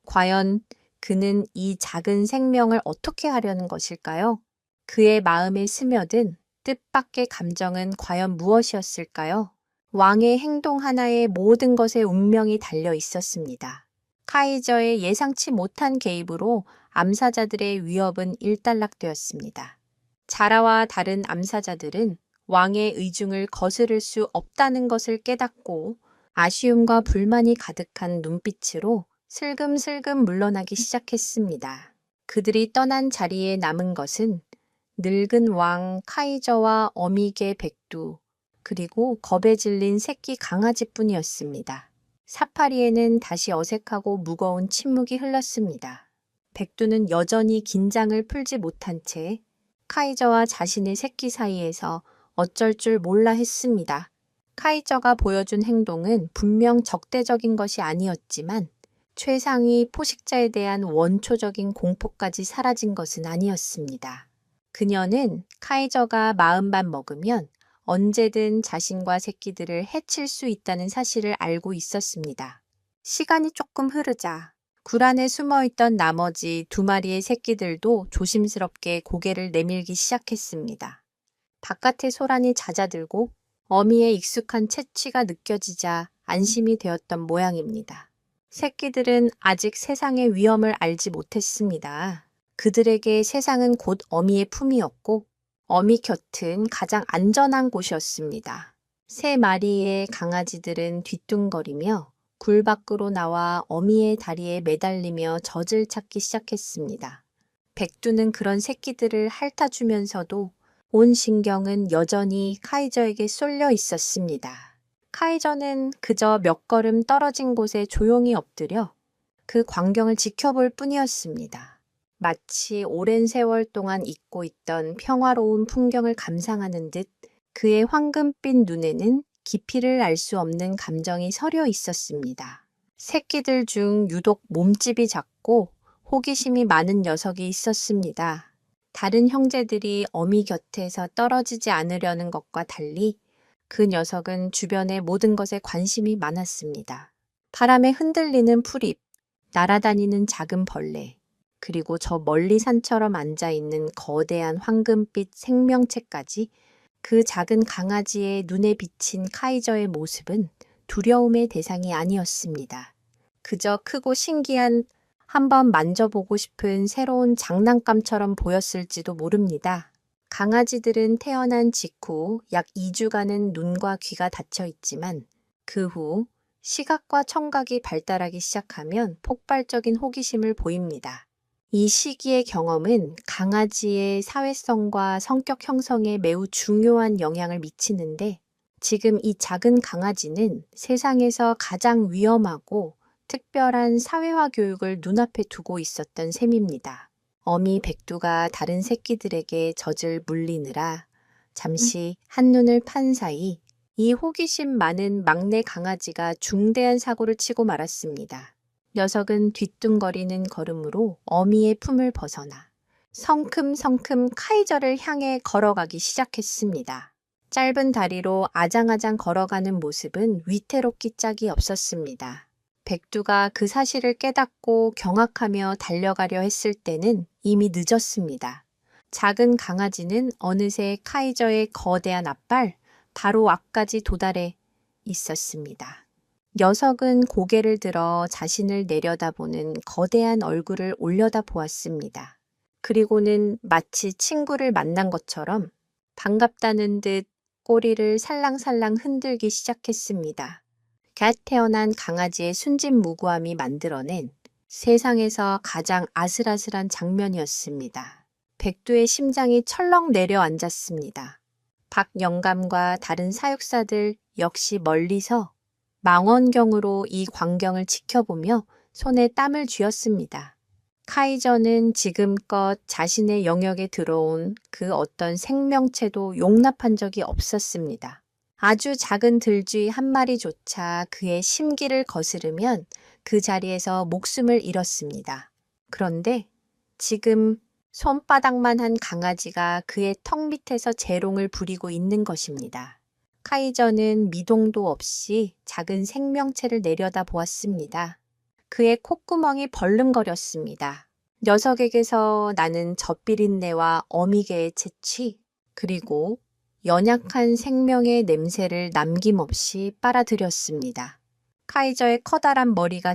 과연 그는 이 작은 생명을 어떻게 하려는 것일까요? 그의 마음에 스며든 뜻밖의 감정은 과연 무엇이었을까요? 왕의 행동 하나에 모든 것의 운명이 달려 있었습니다. 카이저의 예상치 못한 개입으로 암사자들의 위협은 일단락되었습니다. 자라와 다른 암사자들은 왕의 의중을 거스를 수 없다는 것을 깨닫고 아쉬움과 불만이 가득한 눈빛으로 슬금슬금 물러나기 시작했습니다. 그들이 떠난 자리에 남은 것은 늙은 왕 카이저와 어미개 백두, 그리고 겁에 질린 새끼 강아지뿐이었습니다. 사파리에는 다시 어색하고 무거운 침묵이 흘렀습니다. 백두는 여전히 긴장을 풀지 못한 채 카이저와 자신의 새끼 사이에서 어쩔 줄 몰라 했습니다. 카이저가 보여준 행동은 분명 적대적인 것이 아니었지만 최상위 포식자에 대한 원초적인 공포까지 사라진 것은 아니었습니다. 그녀는 카이저가 마음만 먹으면 언제든 자신과 새끼들을 해칠 수 있다는 사실을 알고 있었습니다. 시간이 조금 흐르자 굴 안에 숨어있던 나머지 2마리의 새끼들도 조심스럽게 고개를 내밀기 시작했습니다. 바깥의 소란이 잦아들고 어미의 익숙한 채취가 느껴지자 안심이 되었던 모양입니다. 새끼들은 아직 세상의 위험을 알지 못했습니다. 그들에게 세상은 곧 어미의 품이었고 어미 곁은 가장 안전한 곳이었습니다. 3마리의 강아지들은 뒤뚱거리며 굴 밖으로 나와 어미의 다리에 매달리며 젖을 찾기 시작했습니다. 백두는 그런 새끼들을 핥아주면서도 온 신경은 여전히 카이저에게 쏠려 있었습니다. 카이저는 그저 몇 걸음 떨어진 곳에 조용히 엎드려 그 광경을 지켜볼 뿐이었습니다. 마치 오랜 세월 동안 잊고 있던 평화로운 풍경을 감상하는 듯 그의 황금빛 눈에는 깊이를 알 수 없는 감정이 서려 있었습니다. 새끼들 중 유독 몸집이 작고 호기심이 많은 녀석이 있었습니다. 다른 형제들이 어미 곁에서 떨어지지 않으려는 것과 달리 그 녀석은 주변의 모든 것에 관심이 많았습니다. 바람에 흔들리는 풀잎, 날아다니는 작은 벌레, 그리고 저 멀리 산처럼 앉아있는 거대한 황금빛 생명체까지 그 작은 강아지의 눈에 비친 카이저의 모습은 두려움의 대상이 아니었습니다. 그저 크고 신기한 한번 만져보고 싶은 새로운 장난감처럼 보였을지도 모릅니다. 강아지들은 태어난 직후 약 2주간은 눈과 귀가 닫혀 있지만 그 후 시각과 청각이 발달하기 시작하면 폭발적인 호기심을 보입니다. 이 시기의 경험은 강아지의 사회성과 성격 형성에 매우 중요한 영향을 미치는데 지금 이 작은 강아지는 세상에서 가장 위험하고 특별한 사회화 교육을 눈앞에 두고 있었던 셈입니다. 어미 백두가 다른 새끼들에게 젖을 물리느라 잠시 한눈을 판 사이 이 호기심 많은 막내 강아지가 중대한 사고를 치고 말았습니다. 녀석은 뒤뚱거리는 걸음으로 어미의 품을 벗어나 성큼성큼 카이저를 향해 걸어가기 시작했습니다. 짧은 다리로 아장아장 걸어가는 모습은 위태롭기 짝이 없었습니다. 백두가 그 사실을 깨닫고 경악하며 달려가려 했을 때는 이미 늦었습니다. 작은 강아지는 어느새 카이저의 거대한 앞발, 바로 앞까지 도달해 있었습니다. 녀석은 고개를 들어 자신을 내려다보는 거대한 얼굴을 올려다보았습니다. 그리고는 마치 친구를 만난 것처럼 반갑다는 듯 꼬리를 살랑살랑 흔들기 시작했습니다. 갓 태어난 강아지의 순진무구함이 만들어낸 세상에서 가장 아슬아슬한 장면이었습니다. 백두의 심장이 철렁 내려앉았습니다. 박 영감과 다른 사육사들 역시 멀리서 망원경으로 이 광경을 지켜보며 손에 땀을 쥐었습니다. 카이저는 지금껏 자신의 영역에 들어온 그 어떤 생명체도 용납한 적이 없었습니다. 아주 작은 들쥐 한 마리조차 그의 심기를 거스르면 그 자리에서 목숨을 잃었습니다. 그런데 지금 손바닥만 한 강아지가 그의 턱 밑에서 재롱을 부리고 있는 것입니다. 카이저는 미동도 없이 작은 생명체를 내려다 보았습니다. 그의 콧구멍이 벌름거렸습니다. 녀석에게서 나는 젖비린내와 어미개의 채취, 그리고 연약한 생명의 냄새를 남김없이 빨아들였습니다. 카이저의 커다란 머리가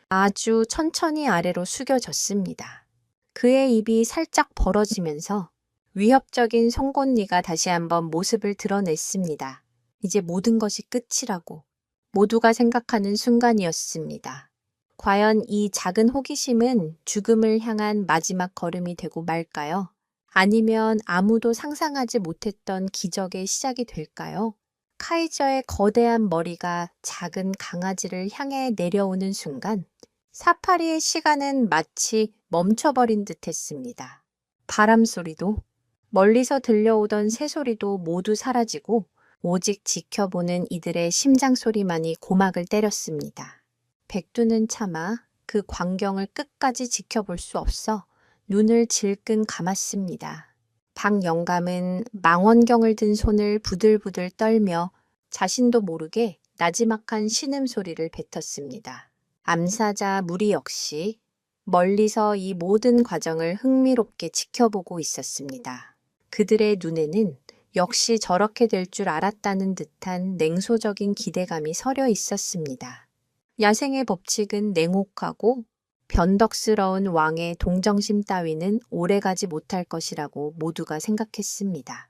아주 천천히 아래로 숙여졌습니다. 그의 입이 살짝 벌어지면서 위협적인 송곳니가 다시 한번 모습을 드러냈습니다. 이제 모든 것이 끝이라고 모두가 생각하는 순간이었습니다. 과연 이 작은 호기심은 죽음을 향한 마지막 걸음이 되고 말까요? 아니면 아무도 상상하지 못했던 기적의 시작이 될까요? 카이저의 거대한 머리가 작은 강아지를 향해 내려오는 순간 사파리의 시간은 마치 멈춰버린 듯 했습니다. 바람 소리도 멀리서 들려오던 새소리도 모두 사라지고 오직 지켜보는 이들의 심장 소리만이 고막을 때렸습니다. 백두는 차마 그 광경을 끝까지 지켜볼 수 없어 눈을 질끈 감았습니다. 박 영감은 망원경을 든 손을 부들부들 떨며 자신도 모르게 나지막한 신음소리를 뱉었습니다. 암사자 무리 역시 멀리서 이 모든 과정을 흥미롭게 지켜보고 있었습니다. 그들의 눈에는 역시 저렇게 될 줄 알았다는 듯한 냉소적인 기대감이 서려 있었습니다. 야생의 법칙은 냉혹하고 변덕스러운 왕의 동정심 따위는 오래가지 못할 것이라고 모두가 생각했습니다.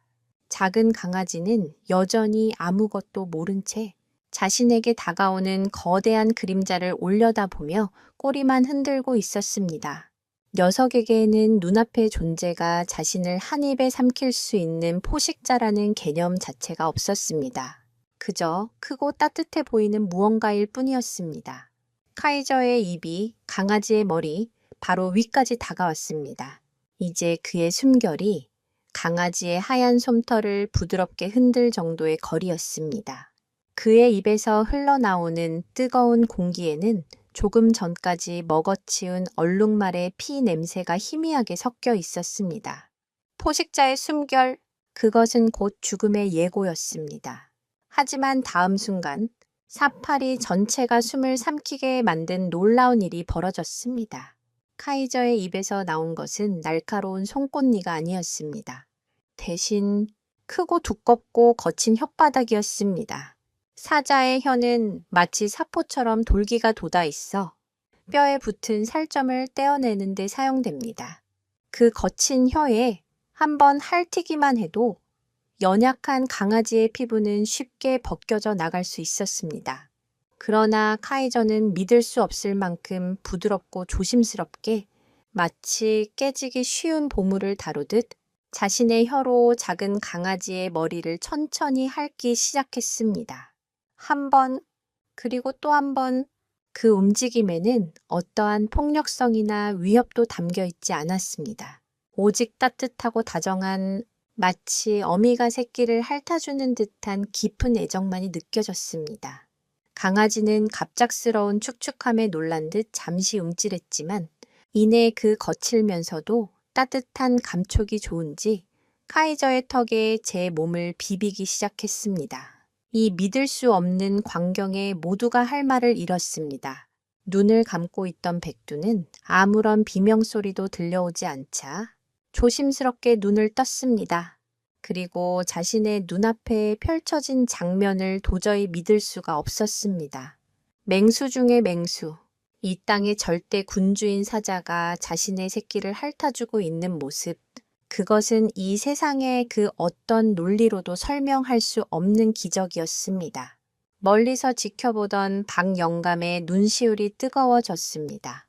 작은 강아지는 여전히 아무것도 모른 채 자신에게 다가오는 거대한 그림자를 올려다보며 꼬리만 흔들고 있었습니다. 녀석에게는 눈앞의 존재가 자신을 한 입에 삼킬 수 있는 포식자라는 개념 자체가 없었습니다. 그저 크고 따뜻해 보이는 무언가일 뿐이었습니다. 카이저의 입이 강아지의 머리 바로 위까지 다가왔습니다. 이제 그의 숨결이 강아지의 하얀 솜털을 부드럽게 흔들 정도의 거리였습니다. 그의 입에서 흘러나오는 뜨거운 공기에는 조금 전까지 먹어치운 얼룩말의 피 냄새가 희미하게 섞여 있었습니다. 포식자의 숨결, 그것은 곧 죽음의 예고였습니다. 하지만 다음 순간 사파리 전체가 숨을 삼키게 만든 놀라운 일이 벌어졌습니다. 카이저의 입에서 나온 것은 날카로운 송곳니가 아니었습니다. 대신 크고 두껍고 거친 혓바닥이었습니다. 사자의 혀는 마치 사포처럼 돌기가 돋아 있어 뼈에 붙은 살점을 떼어내는 데 사용됩니다. 그 거친 혀에 한번 핥히기만 해도 연약한 강아지의 피부는 쉽게 벗겨져 나갈 수 있었습니다. 그러나 카이저는 믿을 수 없을 만큼 부드럽고 조심스럽게 마치 깨지기 쉬운 보물을 다루듯 자신의 혀로 작은 강아지의 머리를 천천히 핥기 시작했습니다. 한 번, 그리고 또 한 번, 그 움직임에는 어떠한 폭력성이나 위협도 담겨 있지 않았습니다. 오직 따뜻하고 다정한 마치 어미가 새끼를 핥아주는 듯한 깊은 애정만이 느껴졌습니다. 강아지는 갑작스러운 축축함에 놀란 듯 잠시 움찔했지만 이내 그 거칠면서도 따뜻한 감촉이 좋은지 카이저의 턱에 제 몸을 비비기 시작했습니다. 이 믿을 수 없는 광경에 모두가 할 말을 잃었습니다. 눈을 감고 있던 백두는 아무런 비명소리도 들려오지 않자 조심스럽게 눈을 떴습니다. 그리고 자신의 눈앞에 펼쳐진 장면을 도저히 믿을 수가 없었습니다. 맹수 중의 맹수, 이 땅의 절대 군주인 사자가 자신의 새끼를 핥아주고 있는 모습, 그것은 이 세상의 그 어떤 논리로도 설명할 수 없는 기적이었습니다. 멀리서 지켜보던 박영감의 눈시울이 뜨거워졌습니다.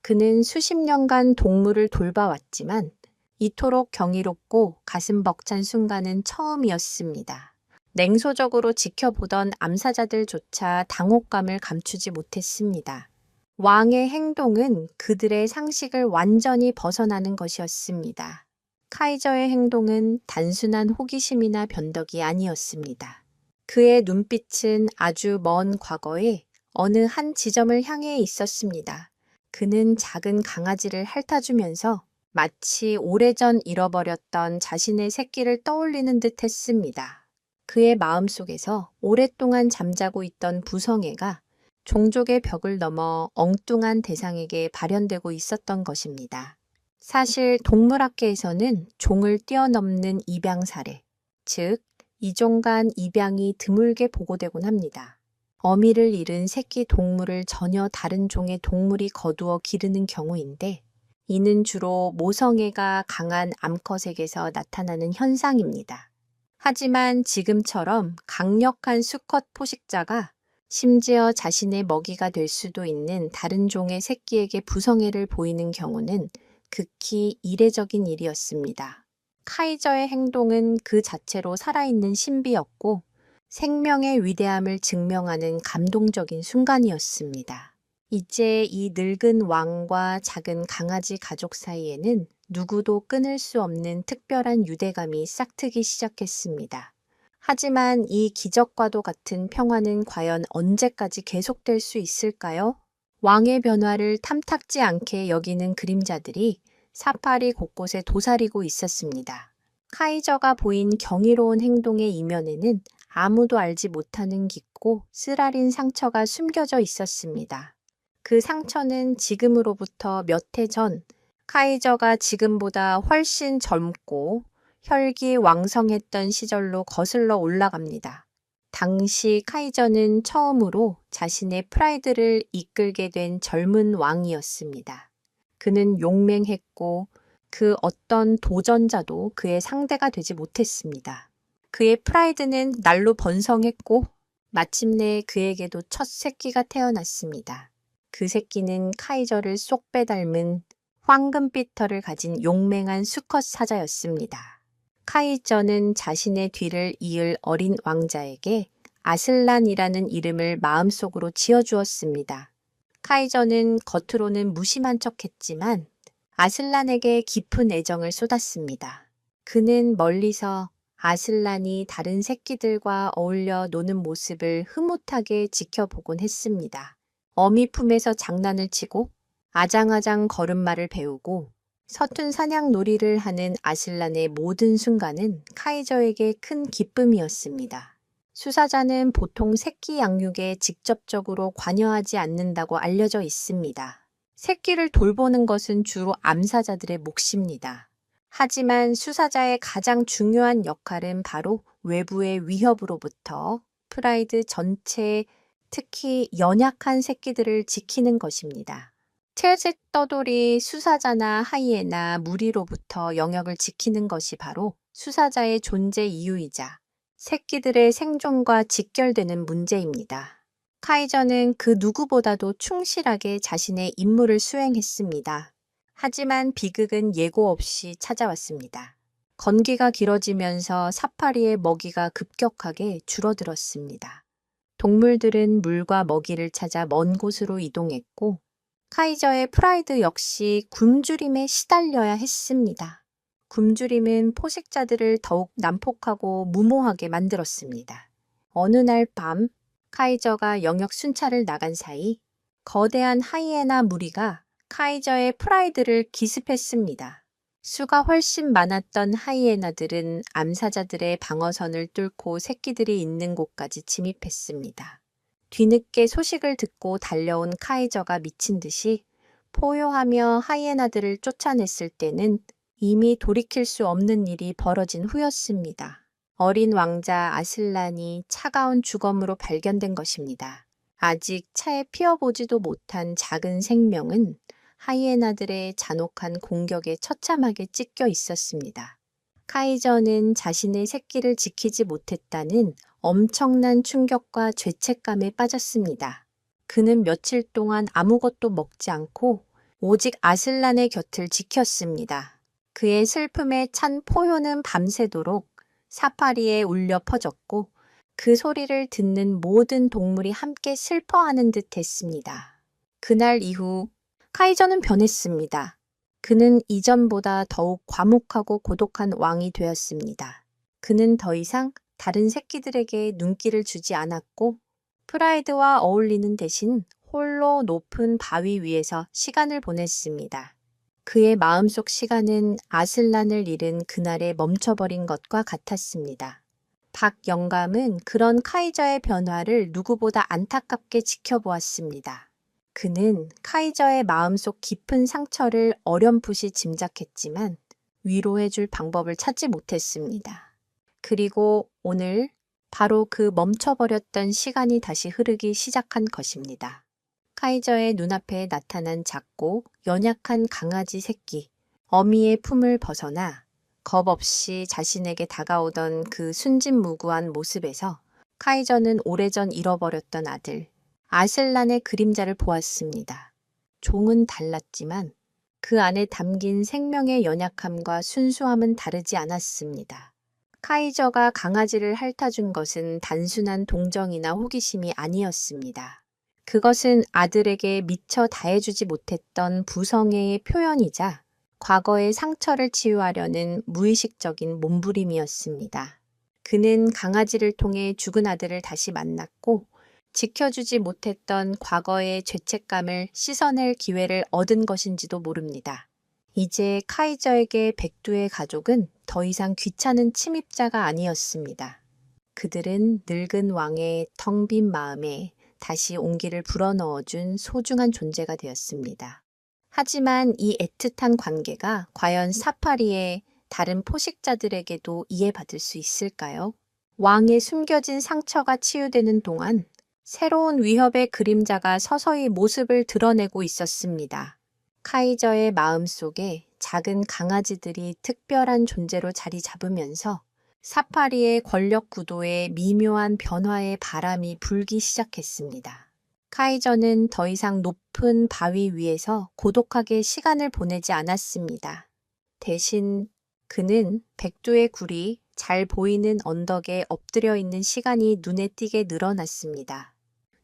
그는 수십 년간 동물을 돌봐왔지만 이토록 경이롭고 가슴 벅찬 순간은 처음이었습니다. 냉소적으로 지켜보던 암사자들조차 당혹감을 감추지 못했습니다. 왕의 행동은 그들의 상식을 완전히 벗어나는 것이었습니다. 카이저의 행동은 단순한 호기심이나 변덕이 아니었습니다. 그의 눈빛은 아주 먼 과거에 어느 한 지점을 향해 있었습니다. 그는 작은 강아지를 핥아주면서 마치 오래전 잃어버렸던 자신의 새끼를 떠올리는 듯 했습니다. 그의 마음속에서 오랫동안 잠자고 있던 부성애가 종족의 벽을 넘어 엉뚱한 대상에게 발현되고 있었던 것입니다. 사실 동물학계에서는 종을 뛰어넘는 입양 사례, 즉 이종 간 입양이 드물게 보고되곤 합니다. 어미를 잃은 새끼 동물을 전혀 다른 종의 동물이 거두어 기르는 경우인데 이는 주로 모성애가 강한 암컷에게서 나타나는 현상입니다. 하지만 지금처럼 강력한 수컷 포식자가 심지어 자신의 먹이가 될 수도 있는 다른 종의 새끼에게 부성애를 보이는 경우는 극히 이례적인 일이었습니다. 카이저의 행동은 그 자체로 살아있는 신비였고 생명의 위대함을 증명하는 감동적인 순간이었습니다. 이제 이 늙은 왕과 작은 강아지 가족 사이에는 누구도 끊을 수 없는 특별한 유대감이 싹트기 시작했습니다. 하지만 이 기적과도 같은 평화는 과연 언제까지 계속될 수 있을까요? 왕의 변화를 탐탁지 않게 여기는 그림자들이 사파리 곳곳에 도사리고 있었습니다. 카이저가 보인 경이로운 행동의 이면에는 아무도 알지 못하는 깊고 쓰라린 상처가 숨겨져 있었습니다. 그 상처는 지금으로부터 몇 해 전 카이저가 지금보다 훨씬 젊고 혈기왕성했던 시절로 거슬러 올라갑니다. 당시 카이저는 처음으로 자신의 프라이드를 이끌게 된 젊은 왕이었습니다. 그는 용맹했고 그 어떤 도전자도 그의 상대가 되지 못했습니다. 그의 프라이드는 날로 번성했고 마침내 그에게도 첫 새끼가 태어났습니다. 그 새끼는 카이저를 쏙 빼닮은 황금빛 털을 가진 용맹한 수컷 사자였습니다. 카이저는 자신의 뒤를 이을 어린 왕자에게 아슬란이라는 이름을 마음속으로 지어주었습니다. 카이저는 겉으로는 무심한 척했지만 아슬란에게 깊은 애정을 쏟았습니다. 그는 멀리서 아슬란이 다른 새끼들과 어울려 노는 모습을 흐뭇하게 지켜보곤 했습니다. 어미 품에서 장난을 치고 아장아장 걸음마를 배우고 서툰 사냥 놀이를 하는 아슬란의 모든 순간은 카이저에게 큰 기쁨이었습니다. 수사자는 보통 새끼 양육에 직접적으로 관여하지 않는다고 알려져 있습니다. 새끼를 돌보는 것은 주로 암사자들의 몫입니다. 하지만 수사자의 가장 중요한 역할은 바로 외부의 위협으로부터 프라이드 전체, 특히 연약한 새끼들을 지키는 것입니다. 채찍 떠돌이 수사자나 하이에나 무리로부터 영역을 지키는 것이 바로 수사자의 존재 이유이자 새끼들의 생존과 직결되는 문제입니다. 카이저는 그 누구보다도 충실하게 자신의 임무를 수행했습니다. 하지만 비극은 예고 없이 찾아왔습니다. 건기가 길어지면서 사파리의 먹이가 급격하게 줄어들었습니다. 동물들은 물과 먹이를 찾아 먼 곳으로 이동했고 카이저의 프라이드 역시 굶주림에 시달려야 했습니다. 굶주림은 포식자들을 더욱 난폭하고 무모하게 만들었습니다. 어느 날 밤 카이저가 영역 순찰을 나간 사이 거대한 하이에나 무리가 카이저의 프라이드를 기습했습니다. 수가 훨씬 많았던 하이에나들은 암사자들의 방어선을 뚫고 새끼들이 있는 곳까지 침입했습니다. 뒤늦게 소식을 듣고 달려온 카이저가 미친 듯이 포효하며 하이에나들을 쫓아냈을 때는 이미 돌이킬 수 없는 일이 벌어진 후였습니다. 어린 왕자 아슬란이 차가운 주검으로 발견된 것입니다. 아직 차에 피어보지도 못한 작은 생명은 하이에나들의 잔혹한 공격에 처참하게 찢겨 있었습니다. 카이저는 자신의 새끼를 지키지 못했다는 엄청난 충격과 죄책감에 빠졌습니다. 그는 며칠 동안 아무것도 먹지 않고 오직 아슬란의 곁을 지켰습니다. 그의 슬픔에 찬 포효는 밤새도록 사파리에 울려 퍼졌고 그 소리를 듣는 모든 동물이 함께 슬퍼하는 듯 했습니다. 그날 이후 카이저는 변했습니다. 그는 이전보다 더욱 과묵하고 고독한 왕이 되었습니다. 그는 더 이상 다른 새끼들에게 눈길을 주지 않았고 프라이드와 어울리는 대신 홀로 높은 바위 위에서 시간을 보냈습니다. 그의 마음속 시간은 아슬란을 잃은 그날에 멈춰버린 것과 같았습니다. 박 영감은 그런 카이저의 변화를 누구보다 안타깝게 지켜보았습니다. 그는 카이저의 마음속 깊은 상처를 어렴풋이 짐작했지만 위로해줄 방법을 찾지 못했습니다. 그리고 오늘 바로 그 멈춰버렸던 시간이 다시 흐르기 시작한 것입니다. 카이저의 눈앞에 나타난 작고 연약한 강아지 새끼, 어미의 품을 벗어나 겁없이 자신에게 다가오던 그 순진무구한 모습에서 카이저는 오래전 잃어버렸던 아들, 아슬란의 그림자를 보았습니다. 종은 달랐지만 그 안에 담긴 생명의 연약함과 순수함은 다르지 않았습니다. 카이저가 강아지를 핥아준 것은 단순한 동정이나 호기심이 아니었습니다. 그것은 아들에게 미처 다해주지 못했던 부성애의 표현이자 과거의 상처를 치유하려는 무의식적인 몸부림이었습니다. 그는 강아지를 통해 죽은 아들을 다시 만났고 지켜주지 못했던 과거의 죄책감을 씻어낼 기회를 얻은 것인지도 모릅니다. 이제 카이저에게 백두의 가족은 더 이상 귀찮은 침입자가 아니었습니다. 그들은 늙은 왕의 텅 빈 마음에 다시 온기를 불어넣어준 소중한 존재가 되었습니다. 하지만 이 애틋한 관계가 과연 사파리의 다른 포식자들에게도 이해받을 수 있을까요? 왕의 숨겨진 상처가 치유되는 동안 새로운 위협의 그림자가 서서히 모습을 드러내고 있었습니다. 카이저의 마음속에 작은 강아지들이 특별한 존재로 자리 잡으면서 사파리의 권력 구도에 미묘한 변화의 바람이 불기 시작했습니다. 카이저는 더 이상 높은 바위 위에서 고독하게 시간을 보내지 않았습니다. 대신 그는 백두의 굴이 잘 보이는 언덕에 엎드려 있는 시간이 눈에 띄게 늘어났습니다.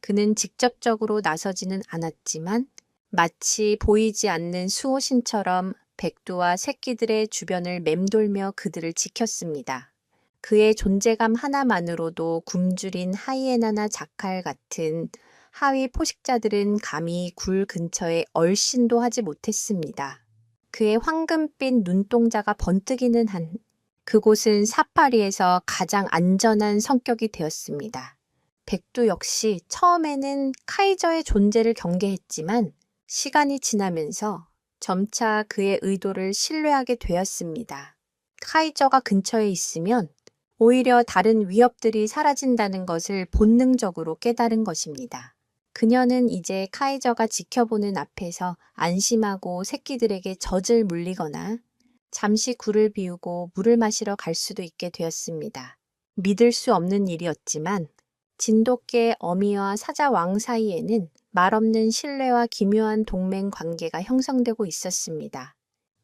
그는 직접적으로 나서지는 않았지만 마치 보이지 않는 수호신처럼 백두와 새끼들의 주변을 맴돌며 그들을 지켰습니다. 그의 존재감 하나만으로도 굶주린 하이에나나 자칼 같은 하위 포식자들은 감히 굴 근처에 얼씬도 하지 못했습니다. 그의 황금빛 눈동자가 번뜩이는 한 그곳은 사파리에서 가장 안전한 성격이 되었습니다. 백두 역시 처음에는 카이저의 존재를 경계했지만 시간이 지나면서 점차 그의 의도를 신뢰하게 되었습니다. 카이저가 근처에 있으면 오히려 다른 위협들이 사라진다는 것을 본능적으로 깨달은 것입니다. 그녀는 이제 카이저가 지켜보는 앞에서 안심하고 새끼들에게 젖을 물리거나 잠시 굴을 비우고 물을 마시러 갈 수도 있게 되었습니다. 믿을 수 없는 일이었지만 진돗개 어미와 사자왕 사이에는 말없는 신뢰와 기묘한 동맹 관계가 형성되고 있었습니다.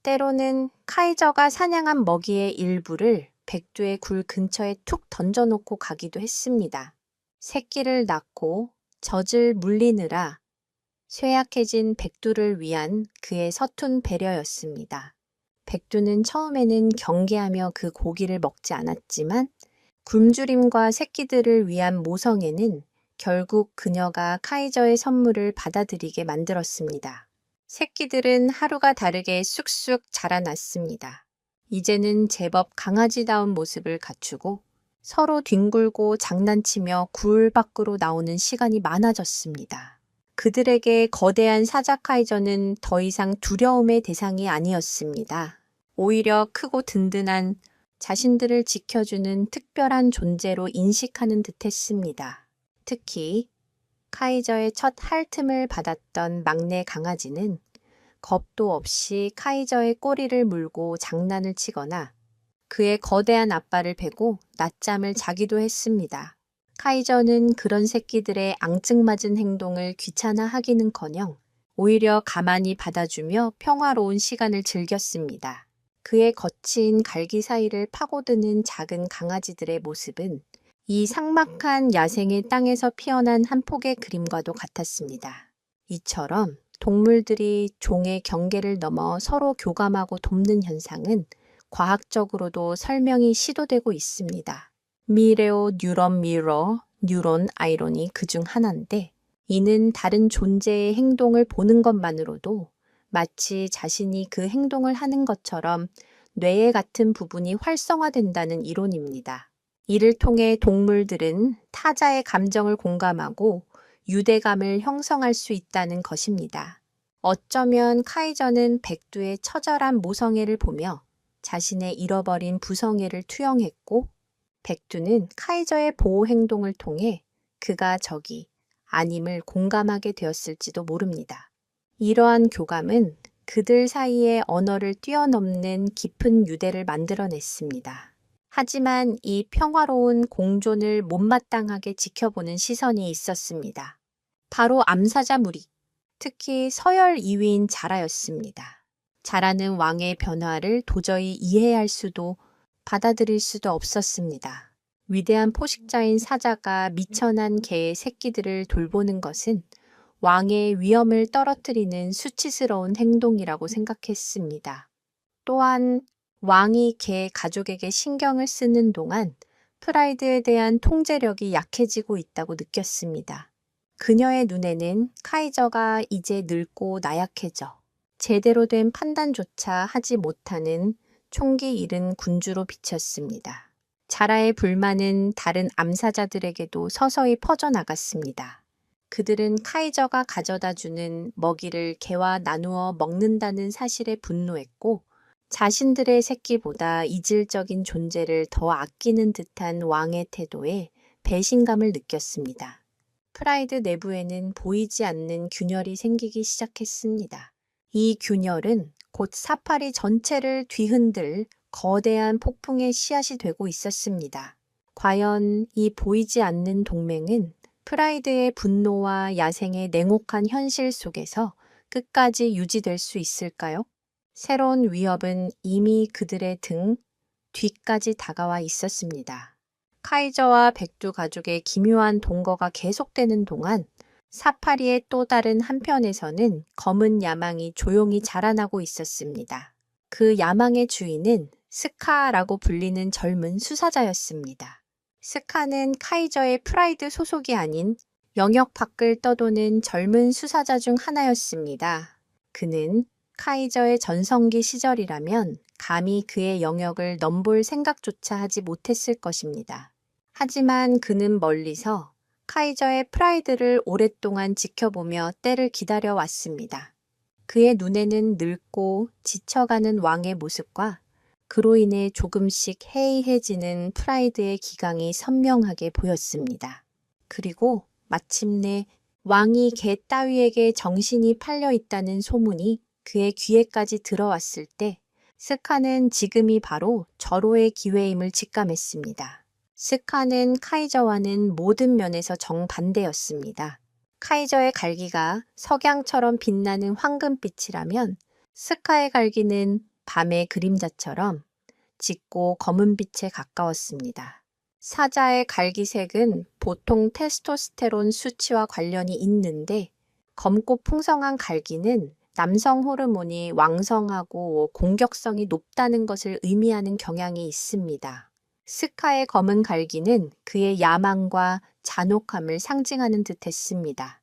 때로는 카이저가 사냥한 먹이의 일부를 백두의 굴 근처에 툭 던져놓고 가기도 했습니다. 새끼를 낳고 젖을 물리느라 쇠약해진 백두를 위한 그의 서툰 배려였습니다. 백두는 처음에는 경계하며 그 고기를 먹지 않았지만 굶주림과 새끼들을 위한 모성애는 결국 그녀가 카이저의 선물을 받아들이게 만들었습니다. 새끼들은 하루가 다르게 쑥쑥 자라났습니다. 이제는 제법 강아지다운 모습을 갖추고 서로 뒹굴고 장난치며 굴 밖으로 나오는 시간이 많아졌습니다. 그들에게 거대한 사자 카이저는 더 이상 두려움의 대상이 아니었습니다. 오히려 크고 든든한 자신들을 지켜주는 특별한 존재로 인식하는 듯했습니다. 특히 카이저의 첫 핥음을 받았던 막내 강아지는 겁도 없이 카이저의 꼬리를 물고 장난을 치거나 그의 거대한 앞발을 베고 낮잠을 자기도 했습니다. 카이저는 그런 새끼들의 앙증맞은 행동을 귀찮아하기는커녕 오히려 가만히 받아주며 평화로운 시간을 즐겼습니다. 그의 거친 갈기 사이를 파고드는 작은 강아지들의 모습은 이 삭막한 야생의 땅에서 피어난 한 폭의 그림과도 같았습니다. 이처럼 동물들이 종의 경계를 넘어 서로 교감하고 돕는 현상은 과학적으로도 설명이 시도되고 있습니다. 미레오 뉴런 미러, 뉴런 아이론이 그중 하나인데 이는 다른 존재의 행동을 보는 것만으로도 마치 자신이 그 행동을 하는 것처럼 뇌의 같은 부분이 활성화된다는 이론입니다. 이를 통해 동물들은 타자의 감정을 공감하고 유대감을 형성할 수 있다는 것입니다. 어쩌면 카이저는 백두의 처절한 모성애를 보며 자신의 잃어버린 부성애를 투영했고 백두는 카이저의 보호 행동을 통해 그가 적이 아님을 공감하게 되었을지도 모릅니다. 이러한 교감은 그들 사이의 언어를 뛰어넘는 깊은 유대를 만들어냈습니다. 하지만 이 평화로운 공존을 못마땅하게 지켜보는 시선이 있었습니다. 바로 암사자 무리, 특히 서열 2위인 자라였습니다. 자라는 왕의 변화를 도저히 이해할 수도 받아들일 수도 없었습니다. 위대한 포식자인 사자가 미천한 개의 새끼들을 돌보는 것은 왕의 위엄을 떨어뜨리는 수치스러운 행동이라고 생각했습니다. 또한 왕이 개 가족에게 신경을 쓰는 동안 프라이드에 대한 통제력이 약해지고 있다고 느꼈습니다. 그녀의 눈에는 카이저가 이제 늙고 나약해져 제대로 된 판단조차 하지 못하는 총기 잃은 군주로 비쳤습니다. 자라의 불만은 다른 암사자들에게도 서서히 퍼져나갔습니다. 그들은 카이저가 가져다주는 먹이를 개와 나누어 먹는다는 사실에 분노했고 자신들의 새끼보다 이질적인 존재를 더 아끼는 듯한 왕의 태도에 배신감을 느꼈습니다. 프라이드 내부에는 보이지 않는 균열이 생기기 시작했습니다. 이 균열은 곧 사파리 전체를 뒤흔들 거대한 폭풍의 씨앗이 되고 있었습니다. 과연 이 보이지 않는 동맹은 프라이드의 분노와 야생의 냉혹한 현실 속에서 끝까지 유지될 수 있을까요? 새로운 위협은 이미 그들의 등 뒤까지 다가와 있었습니다. 카이저와 백두 가족의 기묘한 동거가 계속되는 동안 사파리의 또 다른 한편에서는 검은 야망이 조용히 자라나고 있었습니다. 그 야망의 주인은 스카라고 불리는 젊은 수사자였습니다. 스카는 카이저의 프라이드 소속이 아닌 영역 밖을 떠도는 젊은 수사자 중 하나였습니다. 그는 카이저의 전성기 시절이라면 감히 그의 영역을 넘볼 생각조차 하지 못했을 것입니다. 하지만 그는 멀리서 카이저의 프라이드를 오랫동안 지켜보며 때를 기다려왔습니다. 그의 눈에는 늙고 지쳐가는 왕의 모습과 그로 인해 조금씩 해이해지는 프라이드의 기강이 선명하게 보였습니다. 그리고 마침내 왕이 개 따위에게 정신이 팔려 있다는 소문이 그의 귀에까지 들어왔을 때 스카는 지금이 바로 절호의 기회임을 직감했습니다. 스카는 카이저와는 모든 면에서 정반대였습니다. 카이저의 갈기가 석양처럼 빛나는 황금빛이라면 스카의 갈기는 밤의 그림자처럼 짙고 검은 빛에 가까웠습니다. 사자의 갈기색은 보통 테스토스테론 수치와 관련이 있는데 검고 풍성한 갈기는 남성 호르몬이 왕성하고 공격성이 높다는 것을 의미하는 경향이 있습니다. 스카의 검은 갈기는 그의 야망과 잔혹함을 상징하는 듯 했습니다.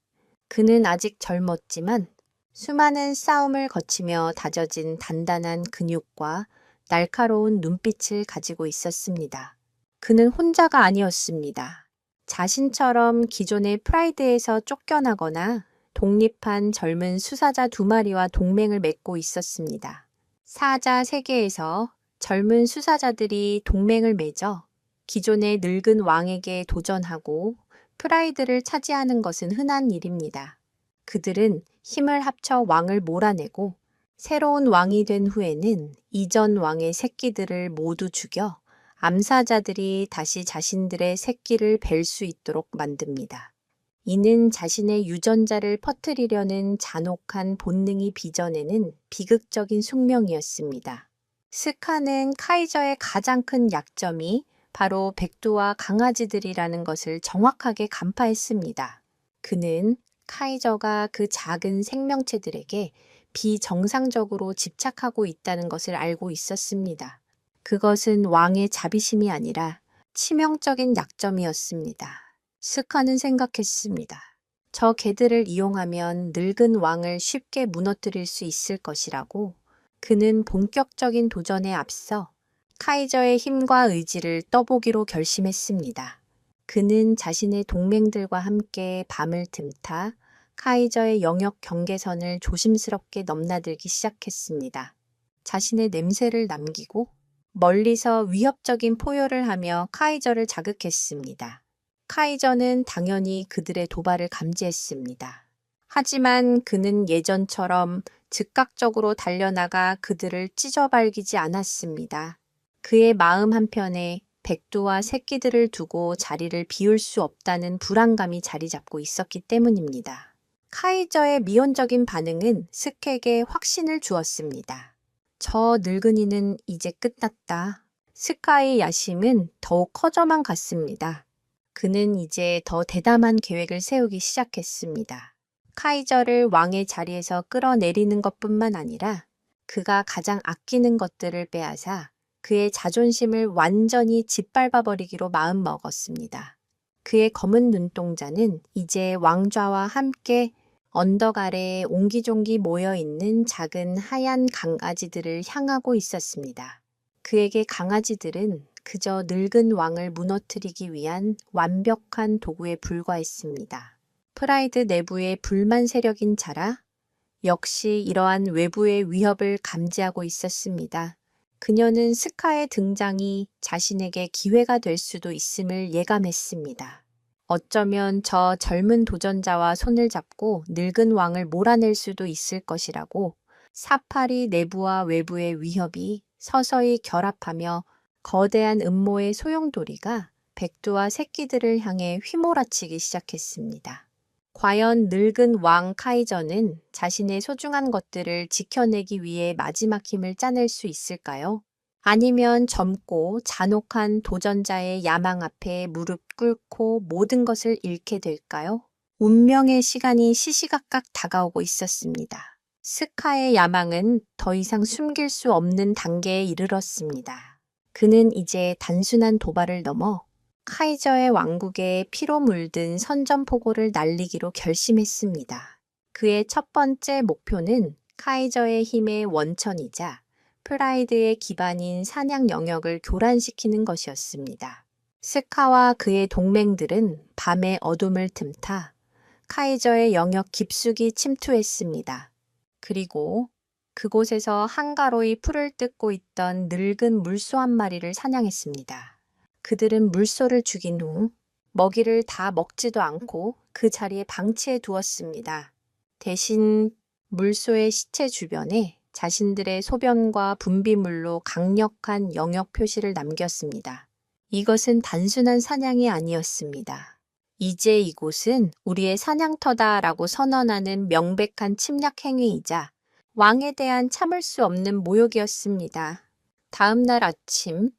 그는 아직 젊었지만 수많은 싸움을 거치며 다져진 단단한 근육과 날카로운 눈빛을 가지고 있었습니다. 그는 혼자가 아니었습니다. 자신처럼 기존의 프라이드에서 쫓겨나거나 독립한 젊은 수사자 2마리와 동맹을 맺고 있었습니다. 사자 세계에서 젊은 수사자들이 동맹을 맺어 기존의 늙은 왕에게 도전하고 프라이드를 차지하는 것은 흔한 일입니다. 그들은 힘을 합쳐 왕을 몰아내고 새로운 왕이 된 후에는 이전 왕의 새끼들을 모두 죽여 암사자들이 다시 자신들의 새끼를 뵐 수 있도록 만듭니다. 이는 자신의 유전자를 퍼뜨리려는 잔혹한 본능이 빚어내는 비극적인 숙명이었습니다. 스카는 카이저의 가장 큰 약점이 바로 백두와 강아지들이라는 것을 정확하게 간파했습니다. 그는 카이저가 그 작은 생명체들에게 비정상적으로 집착하고 있다는 것을 알고 있었습니다. 그것은 왕의 자비심이 아니라 치명적인 약점이었습니다. 스카는 생각했습니다. 저 개들을 이용하면 늙은 왕을 쉽게 무너뜨릴 수 있을 것이라고. 그는 본격적인 도전에 앞서 카이저의 힘과 의지를 떠보기로 결심했습니다. 그는 자신의 동맹들과 함께 밤을 틈타 카이저의 영역 경계선을 조심스럽게 넘나들기 시작했습니다. 자신의 냄새를 남기고 멀리서 위협적인 포효를 하며 카이저를 자극했습니다. 카이저는 당연히 그들의 도발을 감지했습니다. 하지만 그는 예전처럼 즉각적으로 달려나가 그들을 찢어발기지 않았습니다. 그의 마음 한편에 백두와 새끼들을 두고 자리를 비울 수 없다는 불안감이 자리 잡고 있었기 때문입니다. 카이저의 미온적인 반응은 스카에게 확신을 주었습니다. 저 늙은이는 이제 끝났다. 스카의 야심은 더욱 커져만 갔습니다. 그는 이제 더 대담한 계획을 세우기 시작했습니다. 카이저를 왕의 자리에서 끌어내리는 것뿐만 아니라 그가 가장 아끼는 것들을 빼앗아 그의 자존심을 완전히 짓밟아버리기로 마음먹었습니다. 그의 검은 눈동자는 이제 왕좌와 함께 언덕 아래에 옹기종기 모여있는 작은 하얀 강아지들을 향하고 있었습니다. 그에게 강아지들은 그저 늙은 왕을 무너뜨리기 위한 완벽한 도구에 불과했습니다. 프라이드 내부의 불만 세력인 자라 역시 이러한 외부의 위협을 감지하고 있었습니다. 그녀는 스카의 등장이 자신에게 기회가 될 수도 있음을 예감했습니다. 어쩌면 저 젊은 도전자와 손을 잡고 늙은 왕을 몰아낼 수도 있을 것이라고 사파리 내부와 외부의 위협이 서서히 결합하며 거대한 음모의 소용돌이가 백두와 새끼들을 향해 휘몰아치기 시작했습니다. 과연 늙은 왕 카이저는 자신의 소중한 것들을 지켜내기 위해 마지막 힘을 짜낼 수 있을까요? 아니면 젊고 잔혹한 도전자의 야망 앞에 무릎 꿇고 모든 것을 잃게 될까요? 운명의 시간이 시시각각 다가오고 있었습니다. 스카의 야망은 더 이상 숨길 수 없는 단계에 이르렀습니다. 그는 이제 단순한 도발을 넘어 카이저의 왕국에 피로 물든 선전포고를 날리기로 결심했습니다. 그의 첫 번째 목표는 카이저의 힘의 원천이자 프라이드의 기반인 사냥 영역을 교란시키는 것이었습니다. 스카와 그의 동맹들은 밤의 어둠을 틈타 카이저의 영역 깊숙이 침투했습니다. 그리고 그곳에서 한가로이 풀을 뜯고 있던 늙은 물소 한 마리를 사냥했습니다. 그들은 물소를 죽인 후 먹이를 다 먹지도 않고 그 자리에 방치해 두었습니다. 대신 물소의 시체 주변에 자신들의 소변과 분비물로 강력한 영역 표시를 남겼습니다. 이것은 단순한 사냥이 아니었습니다. 이제 이곳은 우리의 사냥터다라고 선언하는 명백한 침략 행위이자 왕에 대한 참을 수 없는 모욕이었습니다. 다음 날 아침,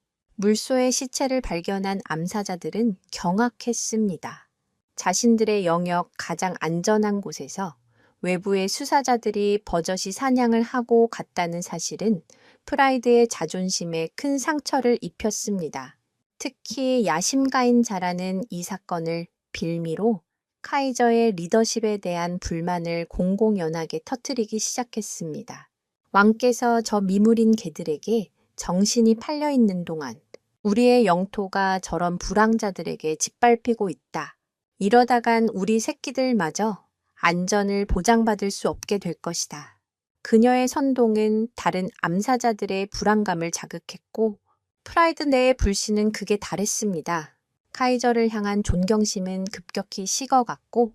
물소의 시체를 발견한 암사자들은 경악했습니다. 자신들의 영역 가장 안전한 곳에서 외부의 수사자들이 버젓이 사냥을 하고 갔다는 사실은 프라이드의 자존심에 큰 상처를 입혔습니다. 특히 야심가인 자라는 이 사건을 빌미로 카이저의 리더십에 대한 불만을 공공연하게 터뜨리기 시작했습니다. 왕께서 저 미물인 개들에게 정신이 팔려 있는 동안 우리의 영토가 저런 불황자들에게 짓밟히고 있다. 이러다간 우리 새끼들마저 안전을 보장받을 수 없게 될 것이다. 그녀의 선동은 다른 암사자들의 불안감을 자극했고 프라이드 내의 불신은 극에 달했습니다. 카이저를 향한 존경심은 급격히 식어갔고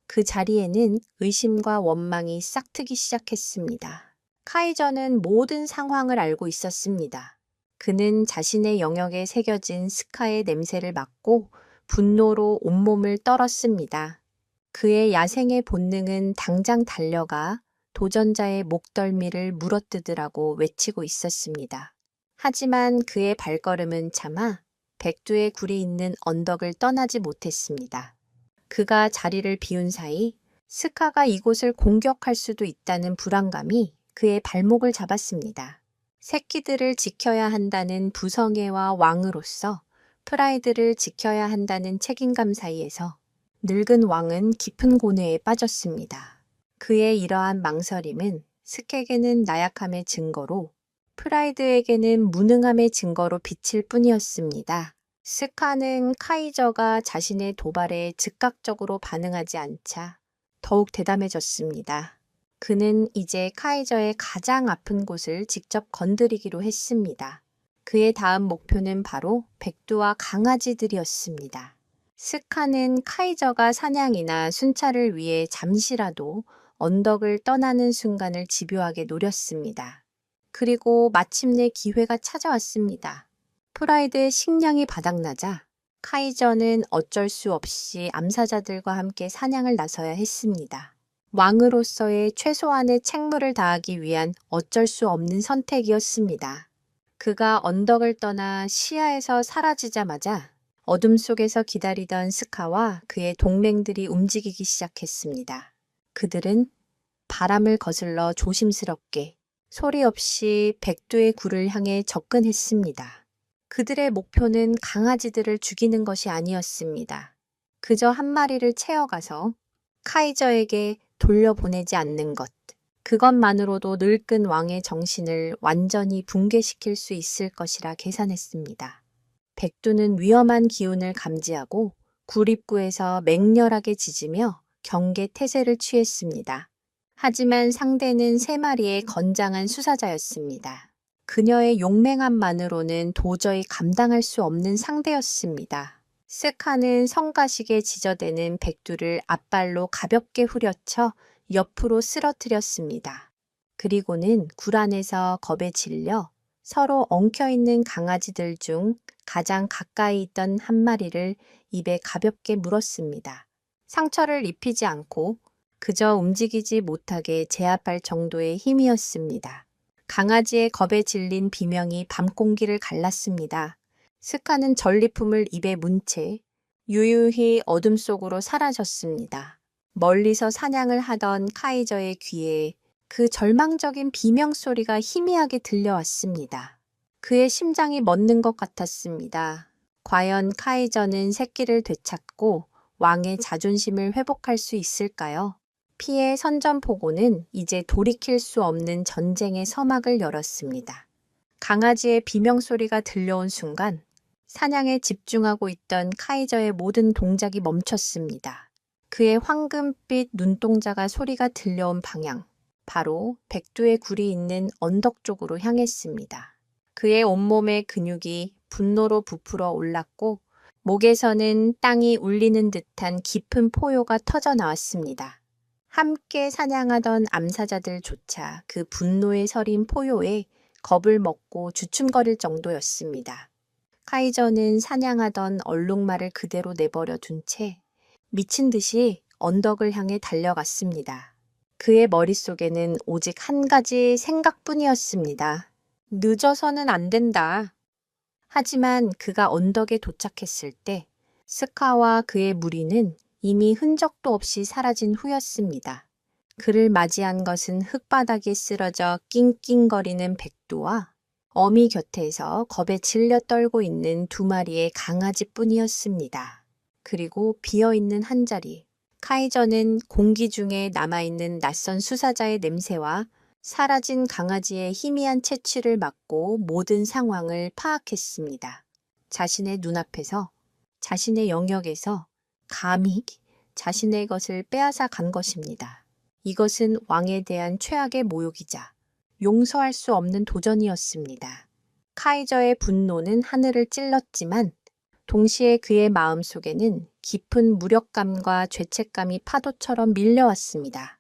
그 자리에는 의심과 원망이 싹트기 시작했습니다. 카이저는 모든 상황을 알고 있었습니다. 그는 자신의 영역에 새겨진 스카의 냄새를 맡고 분노로 온몸을 떨었습니다. 그의 야생의 본능은 당장 달려가 도전자의 목덜미를 물어뜯으라고 외치고 있었습니다. 하지만 그의 발걸음은 차마 백두의 굴이 있는 언덕을 떠나지 못했습니다. 그가 자리를 비운 사이 스카가 이곳을 공격할 수도 있다는 불안감이 그의 발목을 잡았습니다. 새끼들을 지켜야 한다는 부성애와 왕으로서 프라이드를 지켜야 한다는 책임감 사이에서 늙은 왕은 깊은 고뇌에 빠졌습니다. 그의 이러한 망설임은 스캑에게는 나약함의 증거로 프라이드에게는 무능함의 증거로 비칠 뿐이었습니다. 스카는 카이저가 자신의 도발에 즉각적으로 반응하지 않자 더욱 대담해졌습니다. 그는 이제 카이저의 가장 아픈 곳을 직접 건드리기로 했습니다. 그의 다음 목표는 바로 백두와 강아지들이었습니다. 스카는 카이저가 사냥이나 순찰을 위해 잠시라도 언덕을 떠나는 순간을 집요하게 노렸습니다. 그리고 마침내 기회가 찾아왔습니다. 프라이드의 식량이 바닥나자 카이저는 어쩔 수 없이 암사자들과 함께 사냥을 나서야 했습니다. 왕으로서의 최소한의 책무를 다하기 위한 어쩔 수 없는 선택이었습니다. 그가 언덕을 떠나 시야에서 사라지자마자 어둠 속에서 기다리던 스카와 그의 동맹들이 움직이기 시작했습니다. 그들은 바람을 거슬러 조심스럽게 소리 없이 백두의 굴을 향해 접근했습니다. 그들의 목표는 강아지들을 죽이는 것이 아니었습니다. 그저 한 마리를 채워가서 카이저에게 돌려보내지 않는 것. 그것만으로도 늙은 왕의 정신을 완전히 붕괴시킬 수 있을 것이라 계산했습니다. 백두는 위험한 기운을 감지하고 굴 입구에서 맹렬하게 짖으며 경계 태세를 취했습니다. 하지만 상대는 3마리의 건장한 수사자였습니다. 그녀의 용맹함만으로는 도저히 감당할 수 없는 상대였습니다. 스카는 성가시게 지저대는 백두를 앞발로 가볍게 후려쳐 옆으로 쓰러뜨렸습니다. 그리고는 굴 안에서 겁에 질려 서로 엉켜있는 강아지들 중 가장 가까이 있던 한 마리를 입에 가볍게 물었습니다. 상처를 입히지 않고 그저 움직이지 못하게 제압할 정도의 힘이었습니다. 강아지의 겁에 질린 비명이 밤공기를 갈랐습니다. 스카는 전리품을 입에 문 채 유유히 어둠 속으로 사라졌습니다. 멀리서 사냥을 하던 카이저의 귀에 그 절망적인 비명 소리가 희미하게 들려왔습니다. 그의 심장이 멎는 것 같았습니다. 과연 카이저는 새끼를 되찾고 왕의 자존심을 회복할 수 있을까요? 피의 선전포고는 이제 돌이킬 수 없는 전쟁의 서막을 열었습니다. 강아지의 비명소리가 들려온 순간 사냥에 집중하고 있던 카이저의 모든 동작이 멈췄습니다. 그의 황금빛 눈동자가 소리가 들려온 방향, 바로 백두의 굴이 있는 언덕 쪽으로 향했습니다. 그의 온몸의 근육이 분노로 부풀어 올랐고 목에서는 땅이 울리는 듯한 깊은 포효가 터져 나왔습니다. 함께 사냥하던 암사자들조차 그 분노에 서린 포효에 겁을 먹고 주춤거릴 정도였습니다. 카이저는 사냥하던 얼룩말을 그대로 내버려 둔 채 미친 듯이 언덕을 향해 달려갔습니다. 그의 머릿속에는 오직 한 가지 생각뿐이었습니다. 늦어서는 안 된다. 하지만 그가 언덕에 도착했을 때 스카와 그의 무리는 이미 흔적도 없이 사라진 후였습니다. 그를 맞이한 것은 흙바닥에 쓰러져 낑낑거리는 백두와 어미 곁에서 겁에 질려 떨고 있는 두 마리의 강아지뿐이었습니다. 그리고 비어있는 한 자리. 카이저는 공기 중에 남아있는 낯선 수사자의 냄새와 사라진 강아지의 희미한 채취를 맡고 모든 상황을 파악했습니다. 자신의 눈앞에서, 자신의 영역에서 감히 자신의 것을 빼앗아 간 것입니다. 이것은 왕에 대한 최악의 모욕이자 용서할 수 없는 도전이었습니다. 카이저의 분노는 하늘을 찔렀지만 동시에 그의 마음속에는 깊은 무력감과 죄책감이 파도처럼 밀려왔습니다.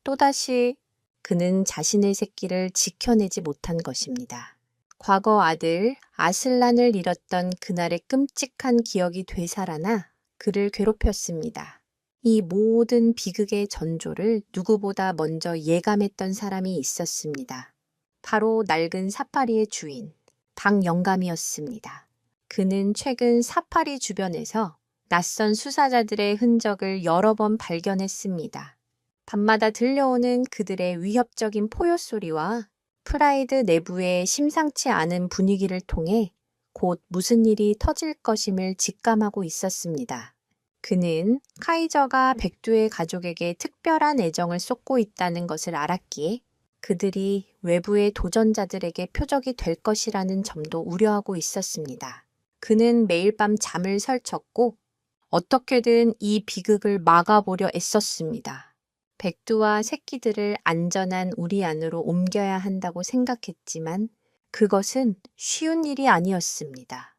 또다시 그는 자신의 새끼를 지켜내지 못한 것입니다. 과거 아들 아슬란을 잃었던 그날의 끔찍한 기억이 되살아나 그를 괴롭혔습니다. 이 모든 비극의 전조를 누구보다 먼저 예감했던 사람이 있었습니다. 바로 낡은 사파리의 주인, 박영감이었습니다. 그는 최근 사파리 주변에서 낯선 수사자들의 흔적을 여러 번 발견했습니다. 밤마다 들려오는 그들의 위협적인 포효 소리와 프라이드 내부의 심상치 않은 분위기를 통해 곧 무슨 일이 터질 것임을 직감하고 있었습니다. 그는 카이저가 백두의 가족에게 특별한 애정을 쏟고 있다는 것을 알았기에 그들이 외부의 도전자들에게 표적이 될 것이라는 점도 우려하고 있었습니다. 그는 매일 밤 잠을 설쳤고 어떻게든 이 비극을 막아보려 애썼습니다. 백두와 새끼들을 안전한 우리 안으로 옮겨야 한다고 생각했지만 그것은 쉬운 일이 아니었습니다.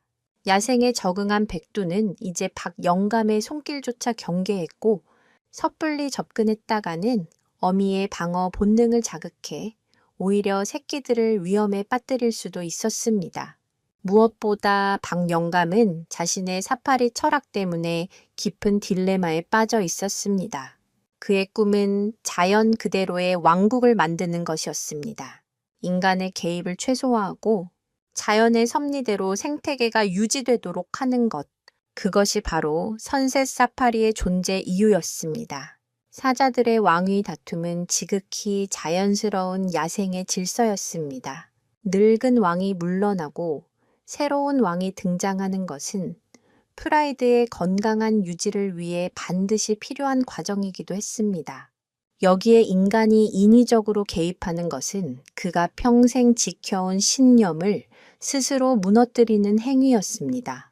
야생에 적응한 백두는 이제 박영감의 손길조차 경계했고 섣불리 접근했다가는 어미의 방어 본능을 자극해 오히려 새끼들을 위험에 빠뜨릴 수도 있었습니다. 무엇보다 박영감은 자신의 사파리 철학 때문에 깊은 딜레마에 빠져 있었습니다. 그의 꿈은 자연 그대로의 왕국을 만드는 것이었습니다. 인간의 개입을 최소화하고 자연의 섭리대로 생태계가 유지되도록 하는 것, 그것이 바로 선셋 사파리의 존재 이유였습니다. 사자들의 왕위 다툼은 지극히 자연스러운 야생의 질서였습니다. 늙은 왕이 물러나고 새로운 왕이 등장하는 것은 프라이드의 건강한 유지를 위해 반드시 필요한 과정이기도 했습니다. 여기에 인간이 인위적으로 개입하는 것은 그가 평생 지켜온 신념을 스스로 무너뜨리는 행위였습니다.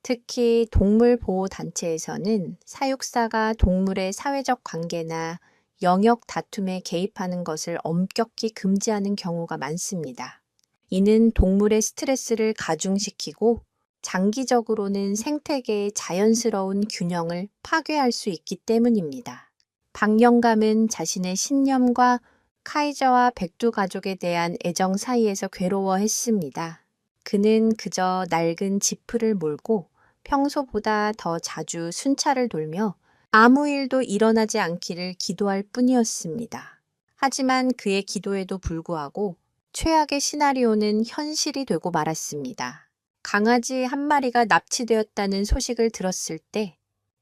특히 동물보호단체에서는 사육사가 동물의 사회적 관계나 영역 다툼에 개입하는 것을 엄격히 금지하는 경우가 많습니다. 이는 동물의 스트레스를 가중시키고 장기적으로는 생태계의 자연스러운 균형을 파괴할 수 있기 때문입니다. 박영감은 자신의 신념과 카이저와 백두 가족에 대한 애정 사이에서 괴로워했습니다. 그는 그저 낡은 지프를 몰고 평소보다 더 자주 순찰을 돌며 아무 일도 일어나지 않기를 기도할 뿐이었습니다. 하지만 그의 기도에도 불구하고 최악의 시나리오는 현실이 되고 말았습니다. 강아지 한 마리가 납치되었다는 소식을 들었을 때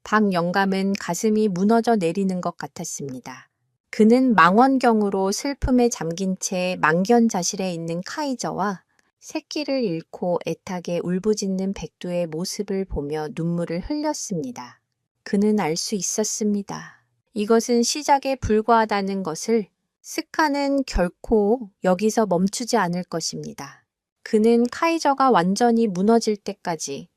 박 영감은 가슴이 무너져 내리는 것 같았습니다. 그는 망원경으로 슬픔에 잠긴 채 망견자실에 있는 카이저와 새끼를 잃고 애타게 울부짖는 백두의 모습을 보며 눈물을 흘렸습니다. 그는 알 수 있었습니다. 이것은 시작에 불과하다는 것을. 스카는 결코 여기서 멈추지 않을 것입니다. 그는 카이저가 완전히 무너질 때까지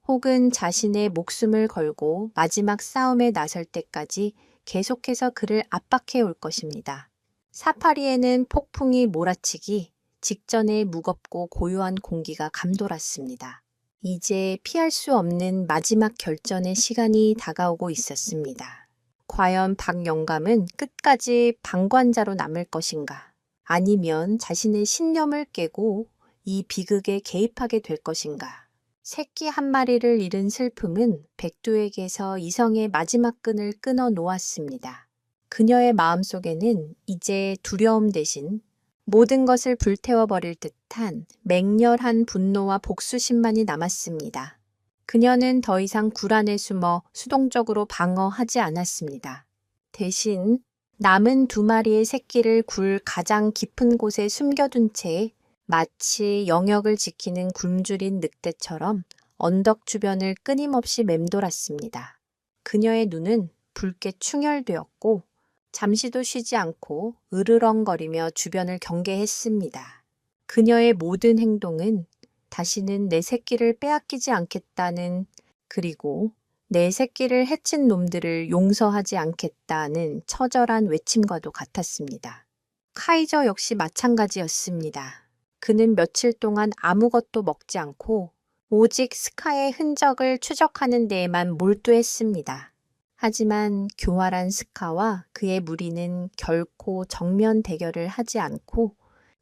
혹은 자신의 목숨을 걸고 마지막 싸움에 나설 때까지 계속해서 그를 압박해 올 것입니다. 사파리에는 폭풍이 몰아치기 직전에 무겁고 고요한 공기가 감돌았습니다. 이제 피할 수 없는 마지막 결전의 시간이 다가오고 있었습니다. 과연 박 영감은 끝까지 방관자로 남을 것인가? 아니면 자신의 신념을 깨고 이 비극에 개입하게 될 것인가? 새끼 한 마리를 잃은 슬픔은 백두에게서 이성의 마지막 끈을 끊어 놓았습니다. 그녀의 마음속에는 이제 두려움 대신 모든 것을 불태워버릴 듯한 맹렬한 분노와 복수심만이 남았습니다. 그녀는 더 이상 굴 안에 숨어 수동적으로 방어하지 않았습니다. 대신 남은 2마리의 새끼를 굴 가장 깊은 곳에 숨겨둔 채 마치 영역을 지키는 굶주린 늑대처럼 언덕 주변을 끊임없이 맴돌았습니다. 그녀의 눈은 붉게 충혈되었고 잠시도 쉬지 않고 으르렁거리며 주변을 경계했습니다. 그녀의 모든 행동은 다시는 내 새끼를 빼앗기지 않겠다는, 그리고 내 새끼를 해친 놈들을 용서하지 않겠다는 처절한 외침과도 같았습니다. 카이저 역시 마찬가지였습니다. 그는 며칠 동안 아무것도 먹지 않고 오직 스카의 흔적을 추적하는 데에만 몰두했습니다. 하지만 교활한 스카와 그의 무리는 결코 정면 대결을 하지 않고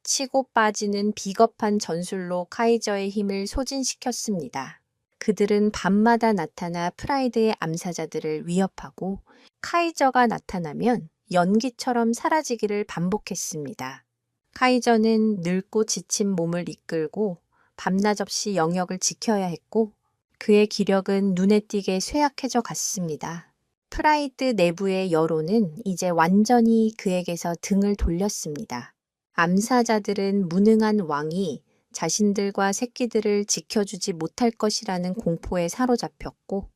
치고 빠지는 비겁한 전술로 카이저의 힘을 소진시켰습니다. 그들은 밤마다 나타나 프라이드의 암사자들을 위협하고 카이저가 나타나면 연기처럼 사라지기를 반복했습니다. 카이저는 늙고 지친 몸을 이끌고 밤낮 없이 영역을 지켜야 했고 그의 기력은 눈에 띄게 쇠약해져 갔습니다. 프라이드 내부의 여론은 이제 완전히 그에게서 등을 돌렸습니다. 암사자들은 무능한 왕이 자신들과 새끼들을 지켜주지 못할 것이라는 공포에 사로잡혔고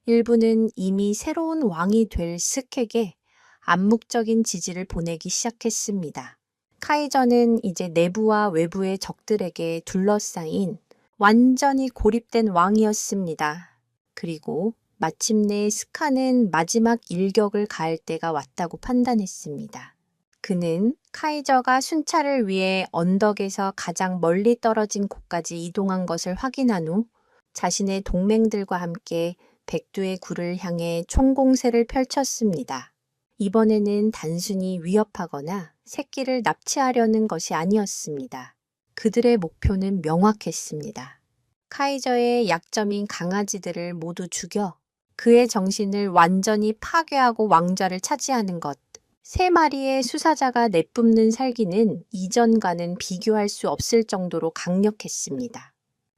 일부는 이미 새로운 왕이 될 스캑에 암묵적인 지지를 보내기 시작했습니다. 카이저는 이제 내부와 외부의 적들에게 둘러싸인 완전히 고립된 왕이었습니다. 그리고 마침내 스카는 마지막 일격을 가할 때가 왔다고 판단했습니다. 그는 카이저가 순찰을 위해 언덕에서 가장 멀리 떨어진 곳까지 이동한 것을 확인한 후 자신의 동맹들과 함께 백두의 굴을 향해 총공세를 펼쳤습니다. 이번에는 단순히 위협하거나 새끼를 납치하려는 것이 아니었습니다. 그들의 목표는 명확했습니다. 카이저의 약점인 강아지들을 모두 죽여 그의 정신을 완전히 파괴하고 왕좌를 차지하는 것. 3마리의 수사자가 내뿜는 살기는 이전과는 비교할 수 없을 정도로 강력했습니다.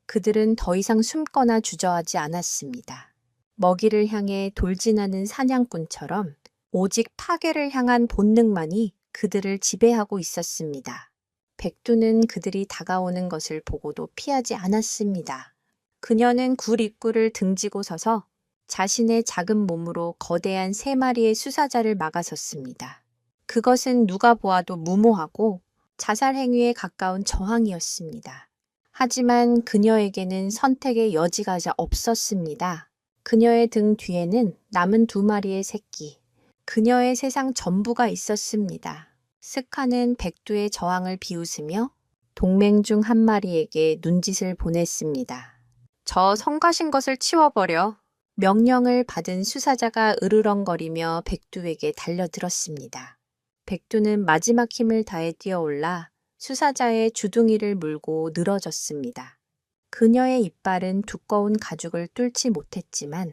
그들은 더 이상 숨거나 주저하지 않았습니다. 먹이를 향해 돌진하는 사냥꾼처럼 오직 파괴를 향한 본능만이 그들을 지배하고 있었습니다. 백두는 그들이 다가오는 것을 보고도 피하지 않았습니다. 그녀는 굴 입구를 등지고 서서 자신의 작은 몸으로 거대한 3마리의 수사자를 막아섰습니다. 그것은 누가 보아도 무모하고 자살 행위에 가까운 저항이었습니다. 하지만 그녀에게는 선택의 여지가 없었습니다. 그녀의 등 뒤에는 남은 2마리의 새끼, 그녀의 세상 전부가 있었습니다. 스카는 백두의 저항을 비웃으며 동맹 중 한 마리에게 눈짓을 보냈습니다. 저 성가신 것을 치워버려. 명령을 받은 수사자가 으르렁거리며 백두에게 달려들었습니다. 백두는 마지막 힘을 다해 뛰어올라 수사자의 주둥이를 물고 늘어졌습니다. 그녀의 이빨은 두꺼운 가죽을 뚫지 못했지만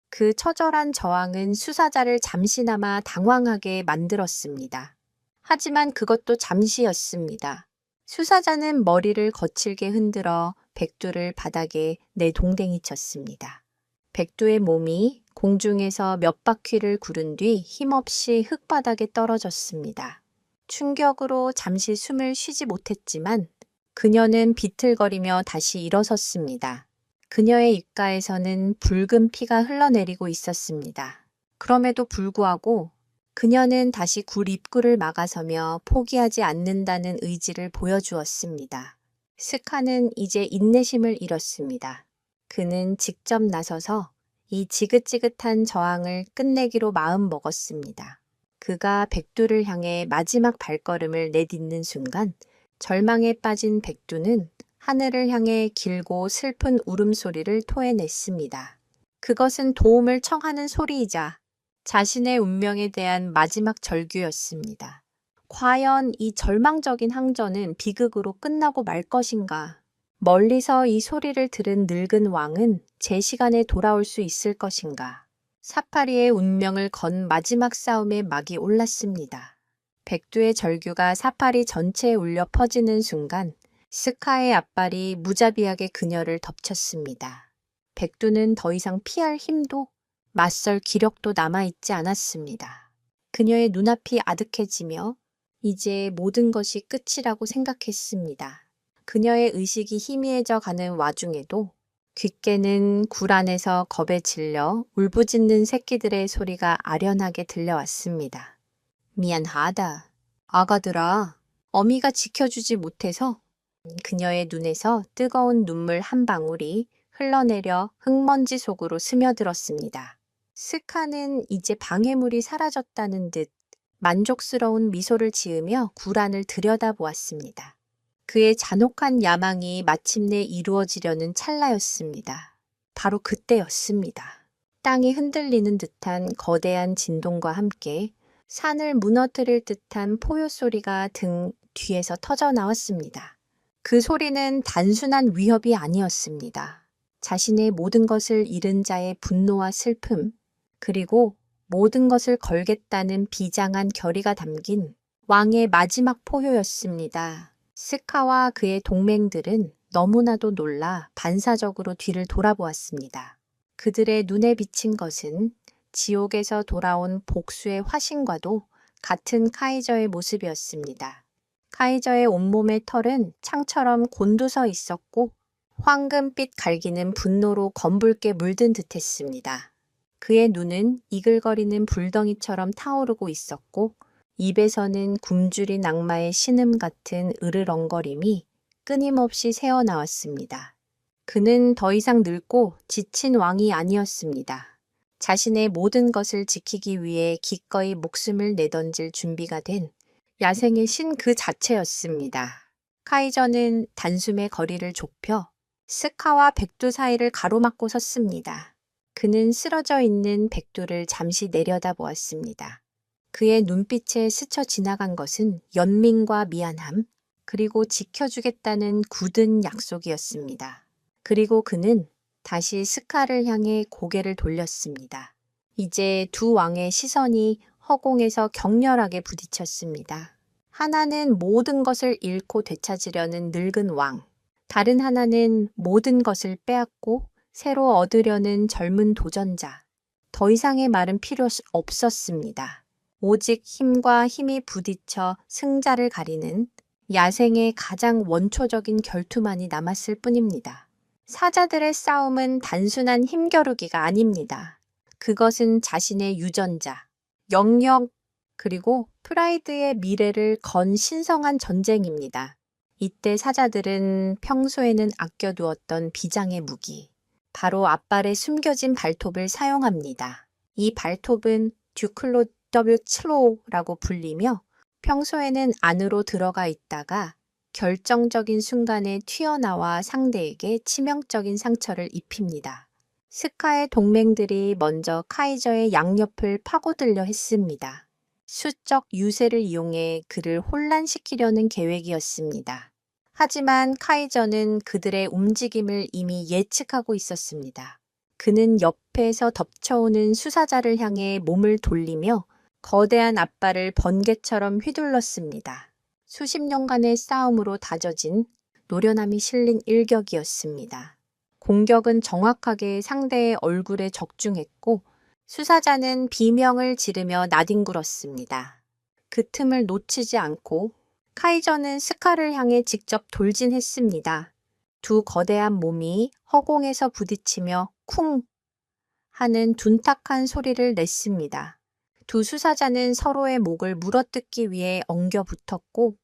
그 처절한 저항은 수사자를 잠시나마 당황하게 만들었습니다. 하지만 그것도 잠시였습니다. 수사자는 머리를 거칠게 흔들어 백두를 바닥에 내동댕이 쳤습니다. 백두의 몸이 공중에서 몇 바퀴를 구른 뒤 힘없이 흙바닥에 떨어졌습니다. 충격으로 잠시 숨을 쉬지 못했지만 그녀는 비틀거리며 다시 일어섰습니다. 그녀의 입가에서는 붉은 피가 흘러내리고 있었습니다. 그럼에도 불구하고 그녀는 다시 굴 입구를 막아서며 포기하지 않는다는 의지를 보여주었습니다. 스카는 이제 인내심을 잃었습니다. 그는 직접 나서서 이 지긋지긋한 저항을 끝내기로 마음먹었습니다. 그가 백두를 향해 마지막 발걸음을 내딛는 순간 절망에 빠진 백두는 하늘을 향해 길고 슬픈 울음소리를 토해냈습니다. 그것은 도움을 청하는 소리이자 자신의 운명에 대한 마지막 절규였습니다. 과연 이 절망적인 항전은 비극으로 끝나고 말 것인가? 멀리서 이 소리를 들은 늙은 왕은 제 시간에 돌아올 수 있을 것인가? 사파리의 운명을 건 마지막 싸움에 막이 올랐습니다. 백두의 절규가 사파리 전체에 울려 퍼지는 순간 스카의 앞발이 무자비하게 그녀를 덮쳤습니다. 백두는 더 이상 피할 힘도 맞설 기력도 남아있지 않았습니다. 그녀의 눈앞이 아득해지며 이제 모든 것이 끝이라고 생각했습니다. 그녀의 의식이 희미해져 가는 와중에도 귓게는 굴 안에서 겁에 질려 울부짖는 새끼들의 소리가 아련하게 들려왔습니다. 미안하다. 아가들아, 어미가 지켜주지 못해서. 그녀의 눈에서 뜨거운 눈물 한 방울이 흘러내려 흙먼지 속으로 스며들었습니다. 스카는 이제 방해물이 사라졌다는 듯 만족스러운 미소를 지으며 굴 안을 들여다보았습니다. 그의 잔혹한 야망이 마침내 이루어지려는 찰나였습니다. 바로 그때였습니다. 땅이 흔들리는 듯한 거대한 진동과 함께 산을 무너뜨릴 듯한 포효 소리가 등 뒤에서 터져 나왔습니다. 그 소리는 단순한 위협이 아니었습니다. 자신의 모든 것을 잃은 자의 분노와 슬픔, 그리고 모든 것을 걸겠다는 비장한 결의가 담긴 왕의 마지막 포효였습니다. 스카와 그의 동맹들은 너무나도 놀라 반사적으로 뒤를 돌아보았습니다. 그들의 눈에 비친 것은 지옥에서 돌아온 복수의 화신과도 같은 카이저의 모습이었습니다. 카이저의 온몸의 털은 창처럼 곤두서 있었고 황금빛 갈기는 분노로 검붉게 물든 듯했습니다. 그의 눈은 이글거리는 불덩이처럼 타오르고 있었고 입에서는 굶주린 악마의 신음 같은 으르렁거림이 끊임없이 새어나왔습니다. 그는 더 이상 늙고 지친 왕이 아니었습니다. 자신의 모든 것을 지키기 위해 기꺼이 목숨을 내던질 준비가 된 야생의 신 그 자체였습니다. 카이저는 단숨에 거리를 좁혀 스카와 백두 사이를 가로막고 섰습니다. 그는 쓰러져 있는 백두를 잠시 내려다보았습니다. 그의 눈빛에 스쳐 지나간 것은 연민과 미안함, 그리고 지켜주겠다는 굳은 약속이었습니다. 그리고 그는 다시 스카를 향해 고개를 돌렸습니다. 이제 두 왕의 시선이 허공에서 격렬하게 부딪혔습니다. 하나는 모든 것을 잃고 되찾으려는 늙은 왕, 다른 하나는 모든 것을 빼앗고 새로 얻으려는 젊은 도전자. 더 이상의 말은 필요 없었습니다. 오직 힘과 힘이 부딪혀 승자를 가리는 야생의 가장 원초적인 결투만이 남았을 뿐입니다. 사자들의 싸움은 단순한 힘겨루기가 아닙니다. 그것은 자신의 유전자, 영역, 그리고 프라이드의 미래를 건 신성한 전쟁입니다. 이때 사자들은 평소에는 아껴두었던 비장의 무기, 바로 앞발에 숨겨진 발톱을 사용합니다. 이 발톱은 듀클로 W 칠로라고 불리며 평소에는 안으로 들어가 있다가 결정적인 순간에 튀어나와 상대에게 치명적인 상처를 입힙니다. 스카의 동맹들이 먼저 카이저의 양옆을 파고들려 했습니다. 수적 유세를 이용해 그를 혼란시키려는 계획이었습니다. 하지만 카이저는 그들의 움직임을 이미 예측하고 있었습니다. 그는 옆에서 덮쳐오는 수사자를 향해 몸을 돌리며 거대한 앞발을 번개처럼 휘둘렀습니다. 수십 년간의 싸움으로 다져진 노련함이 실린 일격이었습니다. 공격은 정확하게 상대의 얼굴에 적중했고 수사자는 비명을 지르며 나뒹굴었습니다. 그 틈을 놓치지 않고 카이저는 스카를 향해 직접 돌진했습니다. 두 거대한 몸이 허공에서 부딪히며 쿵 하는 둔탁한 소리를 냈습니다. 두 수사자는 서로의 목을 물어뜯기 위해 엉겨 붙었고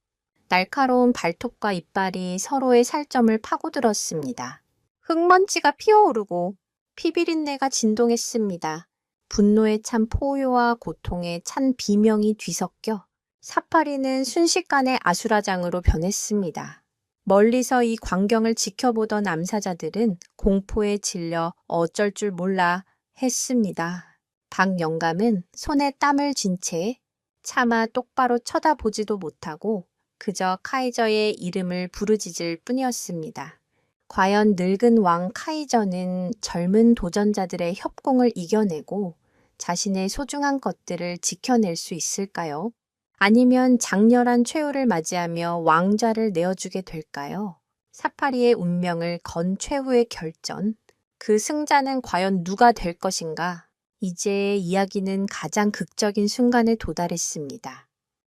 날카로운 발톱과 이빨이 서로의 살점을 파고들었습니다. 흙먼지가 피어오르고 피비린내가 진동했습니다. 분노에 찬 포효와 고통에 찬 비명이 뒤섞여 사파리는 순식간에 아수라장으로 변했습니다. 멀리서 이 광경을 지켜보던 암사자들은 공포에 질려 어쩔 줄 몰라 했습니다. 박 영감은 손에 땀을 쥔 채 차마 똑바로 쳐다보지도 못하고 그저 카이저의 이름을 부르짖을 뿐이었습니다. 과연 늙은 왕 카이저는 젊은 도전자들의 협공을 이겨내고 자신의 소중한 것들을 지켜낼 수 있을까요? 아니면 장렬한 최후를 맞이하며 왕좌를 내어주게 될까요? 사파리의 운명을 건 최후의 결전, 그 승자는 과연 누가 될 것인가? 이제 이야기는 가장 극적인 순간에 도달했습니다.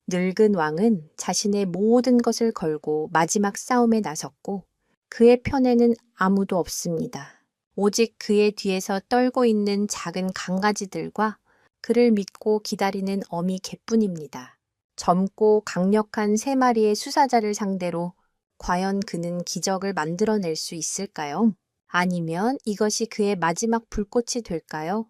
늙은 왕은 자신의 모든 것을 걸고 마지막 싸움에 나섰고 그의 편에는 아무도 없습니다. 오직 그의 뒤에서 떨고 있는 작은 강아지들과 그를 믿고 기다리는 어미 개뿐입니다. 젊고 강력한 3마리의 수사자를 상대로 과연 그는 기적을 만들어낼 수 있을까요? 아니면 이것이 그의 마지막 불꽃이 될까요?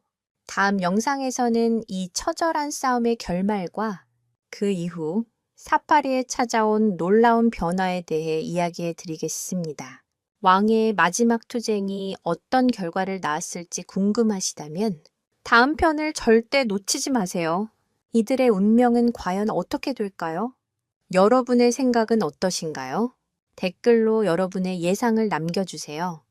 다음 영상에서는 이 처절한 싸움의 결말과 그 이후 사파리에 찾아온 놀라운 변화에 대해 이야기해 드리겠습니다. 왕의 마지막 투쟁이 어떤 결과를 낳았을지 궁금하시다면 다음 편을 절대 놓치지 마세요. 이들의 운명은 과연 어떻게 될까요? 여러분의 생각은 어떠신가요? 댓글로 여러분의 예상을 남겨주세요.